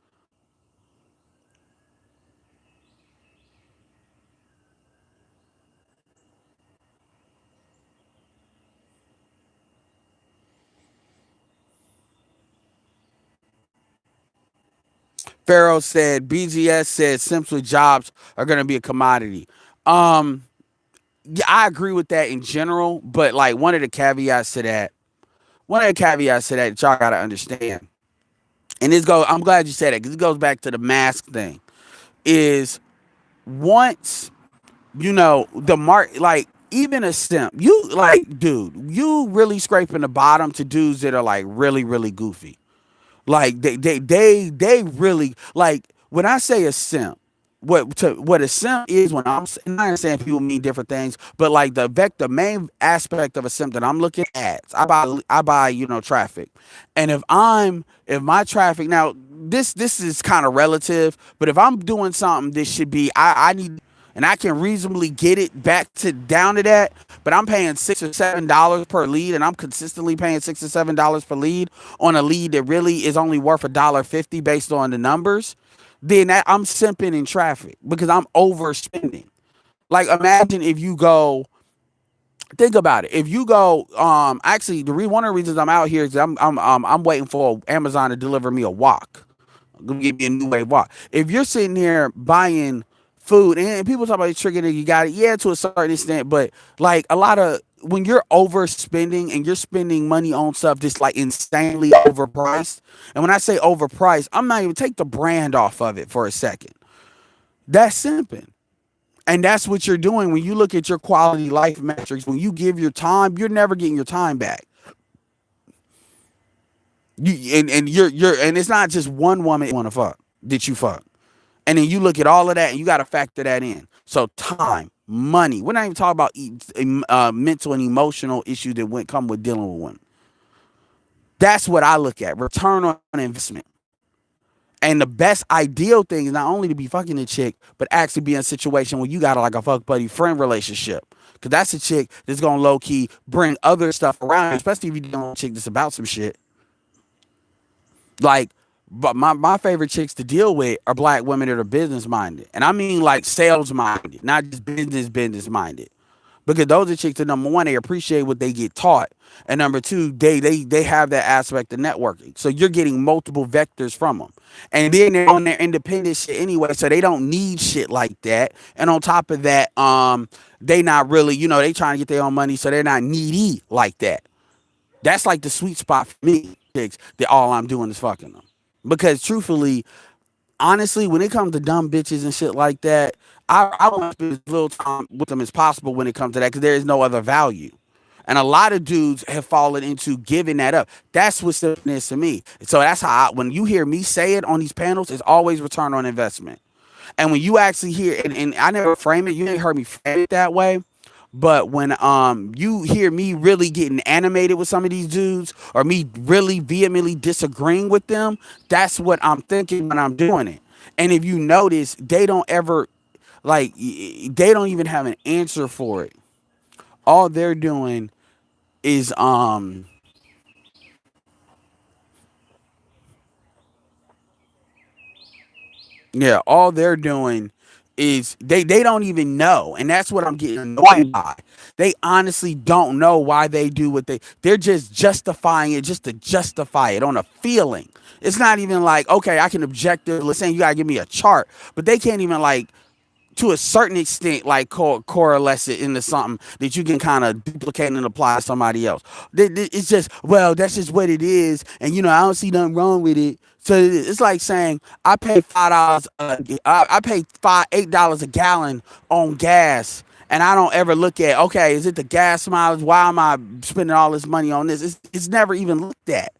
Pharaoh said BGS said simply jobs are going to be a commodity. Um, yeah, I agree with that in general, but like one of the caveats to that y'all got to understand, and this go. I'm glad you said it because it goes back to the mask thing. Is once the mark, like even a simp, you like, dude, you really scraping the bottom to dudes that are like really really goofy. Like they really like when I say a simp. What a simp is when and I understand people mean different things, but like the main aspect of a simp that I'm looking at, I buy traffic, and if my traffic now this is kind of relative, but if I'm doing something, this should be I need and I can reasonably get it back to down to that, but I'm paying $6 or $7 per lead, and I'm consistently paying $6 or $7 per lead on a lead that really is only worth $1.50 based on the numbers. Then I'm simping in traffic because I'm overspending. Like imagine if you go, think about it. If you go, actually, one of the reasons I'm out here is I'm waiting for Amazon to deliver me a wok. Gonna give me a new wave walk. If you're sitting here buying food and people talk about the trigger that you got it, yeah, to a certain extent, but like a lot of when you're overspending and you're spending money on stuff that's like insanely overpriced, and when I say overpriced, I'm not even take the brand off of it for a second. That's simping. And that's what you're doing when you look at your quality life metrics. When you give your time, you're never getting your time back. You're and it's not just one woman you want to fuck that you fuck. And then you look at all of that and you got to factor that in. So time, money. We're not even talking about mental and emotional issues that come with dealing with women. That's what I look at. Return on investment. And the best ideal thing is not only to be fucking a chick, but actually be in a situation where you got like a fuck buddy friend relationship. Cause that's a chick that's gonna low key bring other stuff around, especially if you don't chick that's about some shit. Like, but my favorite chicks to deal with are black women that are business minded. And I mean like sales minded, not just business minded. Because those are chicks that number one, they appreciate what they get taught. And number two, they have that aspect of networking. So you're getting multiple vectors from them. And then they're on their independent shit anyway, so they don't need shit like that. And on top of that, they not really, they trying to get their own money, so they're not needy like that. That's like the sweet spot for me, chicks, that all I'm doing is fucking them. Because truthfully, honestly, when it comes to dumb bitches and shit like that, I want to spend as little time with them as possible when it comes to that, because there is no other value. And a lot of dudes have fallen into giving that up. That's what simping is to me. So that's how when you hear me say it on these panels, it's always return on investment. And when you actually hear, and I never frame it, you ain't heard me frame it that way. But when you hear me really getting animated with some of these dudes, or me really vehemently disagreeing with them, that's what I'm thinking when I'm doing it. And if you notice, they don't ever, like, they don't even have an answer for it. All they're doing is yeah, all they're doing is they don't even know, and that's what I'm getting annoyed by. They honestly don't know why they do what they're just justifying it just to justify it on a feeling. It's not even like, okay, I can objective, let's say you gotta give me a chart, but they can't even, like, to a certain extent, like, correlate it into something that you can kind of duplicate and apply to somebody else. It's just, well, that's just what it is, and I don't see nothing wrong with it. So it's like saying I pay $5. I pay $8 a gallon on gas, and I don't ever look at, okay, is it the gas mileage? Why am I spending all this money on this? It's never even looked at.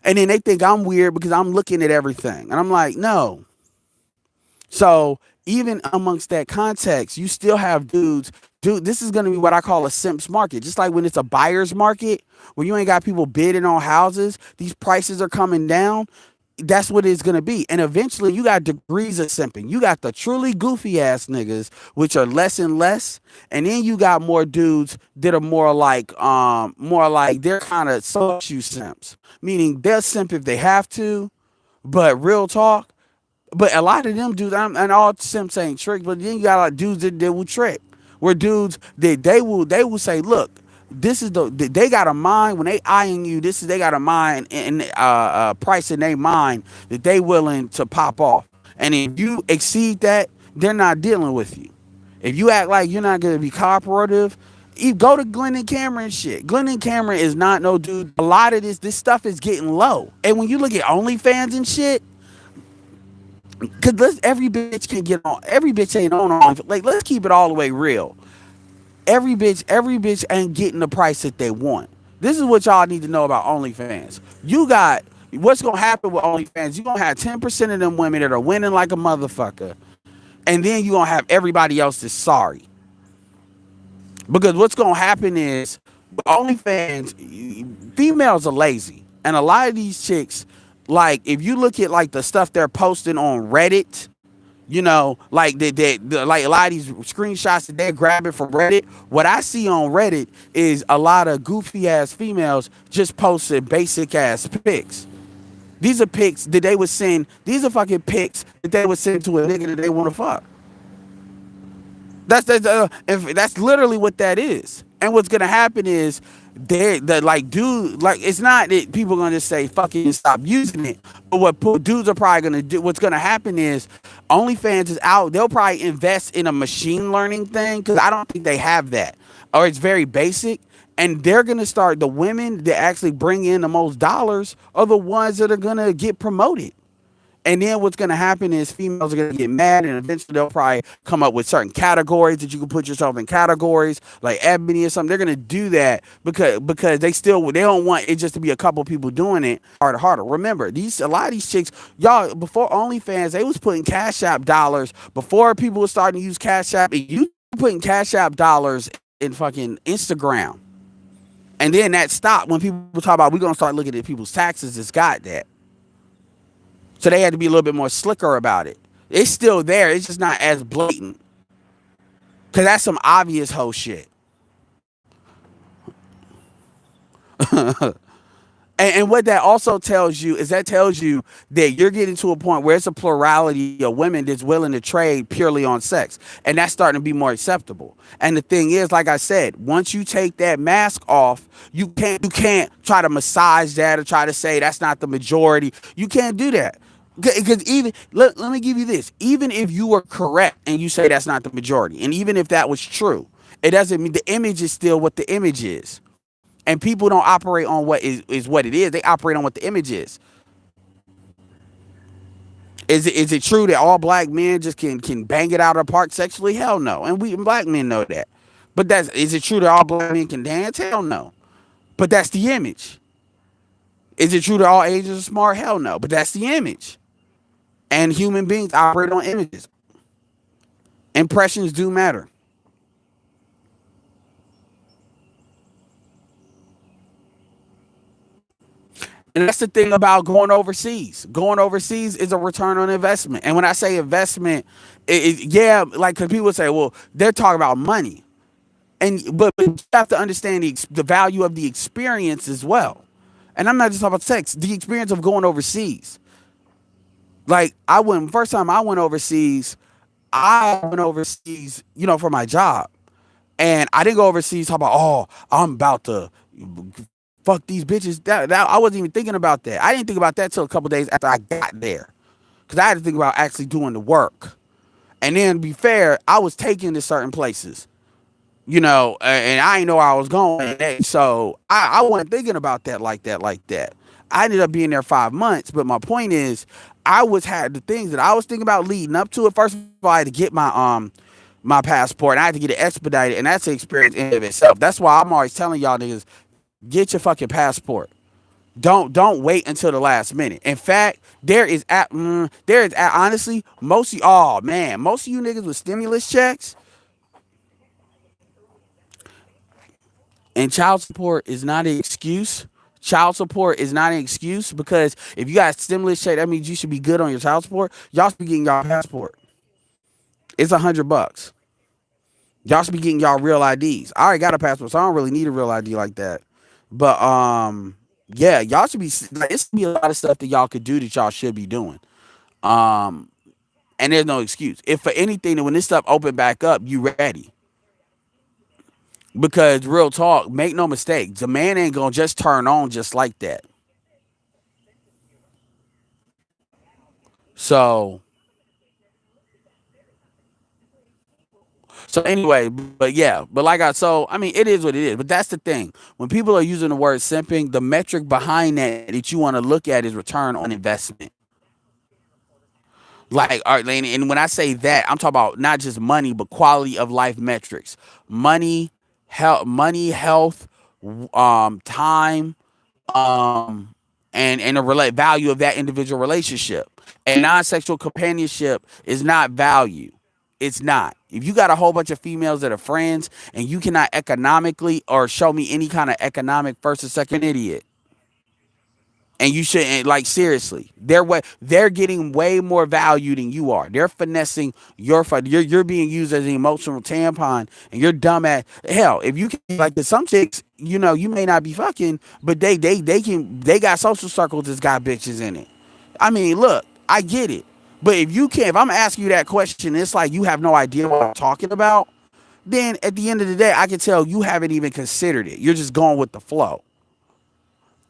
And then they think I'm weird because I'm looking at everything, and I'm like, no. So even amongst that context, you still have dudes. Dude, this is going to be what I call a simps market. Just like when it's a buyer's market, where you ain't got people bidding on houses, these prices are coming down. That's what it's going to be. And eventually you got degrees of simping. You got the truly goofy ass niggas, which are less and less. And then you got more dudes that are more like they're kind of social simps, meaning they'll simp if they have to. But real talk, but a lot of them dudes, and all simps ain't tricks, but then you got like dudes that will trick. Where dudes that they will say, look, this is they got a mind when they eyeing you. This is they got a mind and price in their mind that they willing to pop off. And if you exceed that, they're not dealing with you. If you act like you're not gonna be cooperative, you go to Glenn and Cameron shit. Glenn and Cameron is not no dude. A lot of this stuff is getting low. And when you look at OnlyFans and shit, cause every bitch can get on. Every bitch ain't on. Like, let's keep it all the way real. Every bitch ain't getting the price that they want. This is what y'all need to know about OnlyFans. You got what's gonna happen with OnlyFans. You gonna have 10% of them women that are winning like a motherfucker, and then you gonna have everybody else that's sorry. Because what's gonna happen is OnlyFans, females are lazy, and a lot of these chicks, like, if you look at like the stuff they're posting on Reddit, like like a lot of these screenshots that they're grabbing from Reddit. What I see on Reddit is a lot of goofy ass females just posting basic ass pics. These are pics that they would send. These are fucking pics that they would send to a nigga that they want to fuck. That's literally what that is. And what's gonna happen is it's not that people are gonna just say fucking stop using it, but what dudes are probably gonna do. What's gonna happen is OnlyFans is out. They'll probably invest in a machine learning thing, because I don't think they have that, or it's very basic. And they're gonna start, the women that actually bring in the most dollars are the ones that are gonna get promoted. And then what's going to happen is females are going to get mad, and eventually they'll probably come up with certain categories that you can put yourself in, categories like ebony or something. They're going to do that because they don't want it just to be a couple people doing it harder. Remember, a lot of these chicks, y'all, before OnlyFans, they was putting Cash App dollars. Before people were starting to use Cash App, you putting Cash App dollars in fucking Instagram. And then that stopped when people talk about we're going to start looking at people's taxes. It's got that. So they had to be a little bit more slicker about it. It's still there. It's just not as blatant. Because that's some obvious hoe shit. And what that also tells you is that you're getting to a point where it's a plurality of women that's willing to trade purely on sex. And that's starting to be more acceptable. And the thing is, like I said, once you take that mask off, you can't try to massage that or try to say that's not the majority. You can't do that. Because even let me give you this. Even if you were correct and you say that's not the majority, and even if that was true, it doesn't mean the image is still what the image is. And people don't operate on what is what it is. They operate on what the image is. Is it true that all black men just can bang it out of the park sexually? Hell no. And we black men know that. But that's is it true that all black men can dance? Hell no. But that's the image. Is it true that all Asians are smart? Hell no. But that's the image. And human beings operate on images. Impressions do matter. And that's the thing about going overseas. Going overseas is a return on investment. And when I say investment, yeah, like because people say, well, they're talking about money, and but you have to understand the value of the experience as well. And I'm not just talking about sex. The experience of going overseas. Like I went first time I went overseas. I went overseas, for my job. And I didn't go overseas talking about, oh, I'm about to fuck these bitches. That I wasn't even thinking about that. I didn't think about that till a couple days after I got there. Because I had to think about actually doing the work. And then to be fair, I was taken to certain places, and I didn't know where I was going. So I wasn't thinking about that like that, like that. I ended up being there 5 months. But my point is, had the things that I was thinking about leading up to it. First of all, I had to get my passport, and I had to get it expedited, and that's an experience in of itself. That's why I'm always telling y'all niggas, get your fucking passport. Don't wait until the last minute. In fact, honestly, most of you niggas with stimulus checks and child support is not an excuse. Child support is not an excuse because if you got stimulus check, that means you should be good on your child support. Y'all should be getting y'all passport. It's $100. Y'all should be getting y'all real IDs. I already got a passport, so I don't really need a real ID like that. But yeah, y'all should be. Like, it's be a lot of stuff that y'all could do that y'all should be doing. Um, and there's no excuse. If for anything, when this stuff open back up, you ready. Because real talk, make no mistake, the man ain't gonna just turn on just like that. So so anyway, but yeah, but I mean, it is what it is. But that's the thing. When people are using the word simping, the metric behind that you want to look at is return on investment. Like, all right, and when I say that, I'm talking about not just money, but quality of life metrics. Health, time, um, and the value of that individual relationship. And non-sexual companionship is not value. It's not. If you got a whole bunch of females that are friends and you cannot economically or show me any kind of economic first or second idiot, and you shouldn't, like, seriously, they're getting way more value than you are. They're finessing you're being used as an emotional tampon, and you're dumb at hell. If you can, like, the some chicks, you may not be fucking, but they got social circles that's got bitches in it. I mean, look, I get it. But if I'm asking you that question, it's like you have no idea what I'm talking about, then at the end of the day, I can tell you haven't even considered it. You're just going with the flow.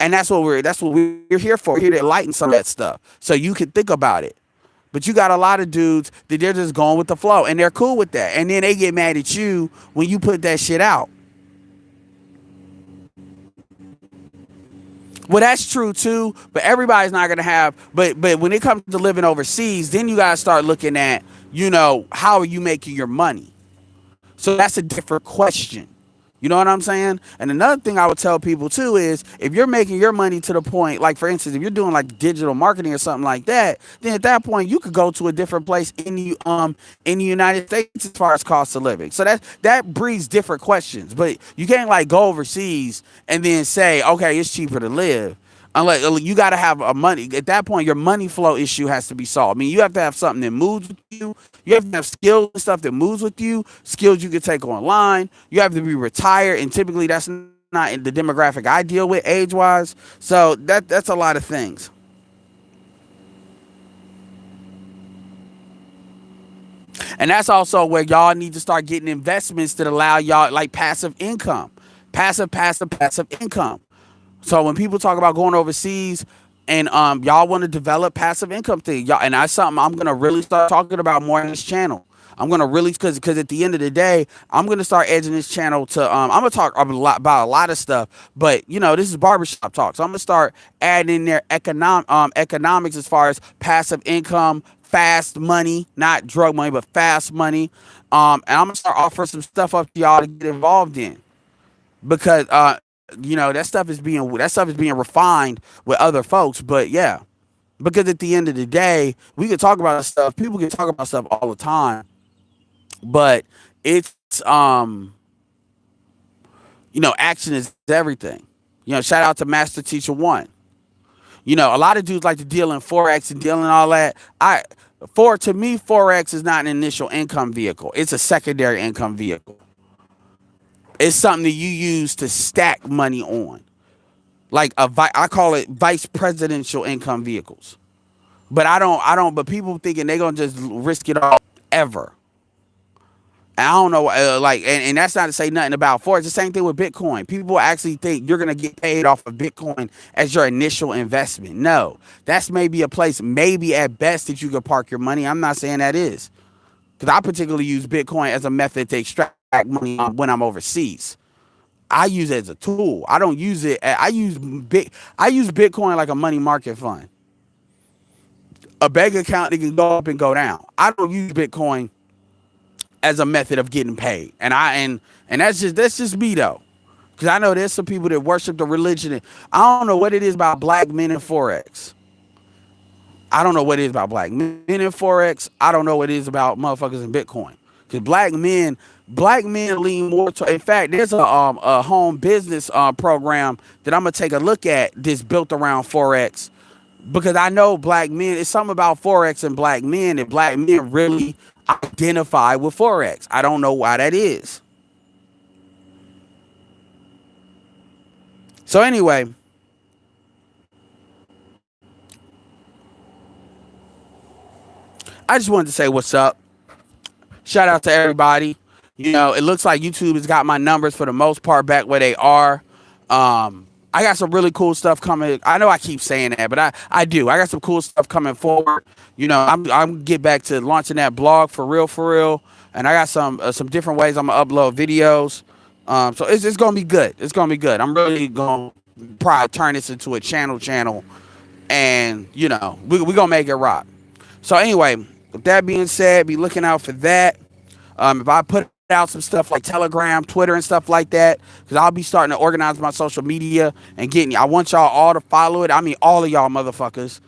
And that's what we're here for. We're here to enlighten some of that stuff so you can think about it. But you got a lot of dudes that they're just going with the flow and they're cool with that. And then they get mad at you when you put that shit out. Well, that's true too, but everybody's not gonna have. But when it comes to living overseas, then you gotta start looking at, how are you making your money? So that's a different question. You know what I'm saying? And another thing I would tell people too is if you're making your money to the point, like for instance, if you're doing like digital marketing or something like that, then at that point you could go to a different place in the United States as far as cost of living. So that breeds different questions. But you can't like go overseas and then say, okay, it's cheaper to live. Unless you got to have a money at that point, your money flow issue has to be solved. I mean, you have to have something that moves with you. You have to have skills and stuff that moves with you. Skills you can take online. You have to be retired, and typically that's not in the demographic I deal with age wise. So that's a lot of things. And that's also where y'all need to start getting investments that allow y'all like passive income, passive income. So when people talk about going overseas and y'all want to develop passive income thing, y'all, and that's something I'm gonna really start talking about more in this channel. I'm gonna really, because at the end of the day, I'm gonna start edging this channel to I'm gonna talk about a lot of stuff, but this is barbershop talk, so I'm gonna start adding in there economics as far as passive income, fast money, not drug money, but fast money. And I'm gonna start offering some stuff up to y'all to get involved in, because that stuff is being refined with other folks. But yeah, because at the end of the day, we can talk about stuff. People can talk about stuff all the time, but it's action is everything. Shout out to Master Teacher One. A lot of dudes like to deal in forex and deal in all that. To me, forex is not an initial income vehicle. It's a secondary income vehicle. It's something that you use to stack money on, like I call it vice presidential income vehicles. But But people thinking they gonna just risk it all ever. I don't know, and that's not to say nothing about Forex. The same thing with Bitcoin. People actually think you're gonna get paid off of Bitcoin as your initial investment. No, that's maybe a place, maybe at best, that you could park your money. I'm not saying that is, because I particularly use Bitcoin as a method to extract money when I'm overseas. I use it as a tool. I don't use it. I use Bitcoin like a money market fund, a bank account that can go up and go down. I don't use Bitcoin as a method of getting paid. And that's just me though. Because I know there's some people that worship the religion. I don't know what it is about black men in Forex. I don't know what it is about black men in Forex. I don't know what it is about motherfuckers in Bitcoin. Because black men lean more to. In fact, there's a home business program that I'm gonna take a look at that's built around Forex, because I know black men. It's something about Forex and black men, and black men really identify with Forex. I don't know why that is. So anyway, I just wanted to say what's up. Shout out to everybody. It looks like YouTube has got my numbers for the most part back where they are. I got some really cool stuff coming. I know I keep saying that, but I do. I got some cool stuff coming forward. I'm get back to launching that blog for real, for real. And I got some different ways I'm gonna upload videos. So it's gonna be good. It's gonna be good. I'm really gonna probably turn this into a channel, and we gonna make it rock. So anyway, with that being said, be looking out for that. If I put out some stuff like Telegram, Twitter, and stuff like that, because I'll be starting to organize my social media and I want y'all all to follow it. I mean, all of y'all motherfuckers,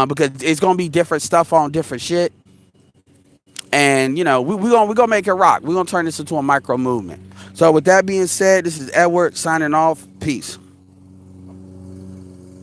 because it's gonna be different stuff on different shit, and we gonna make it rock. We gonna turn this into a micro movement. So with that being said, this is Edward signing off. Peace.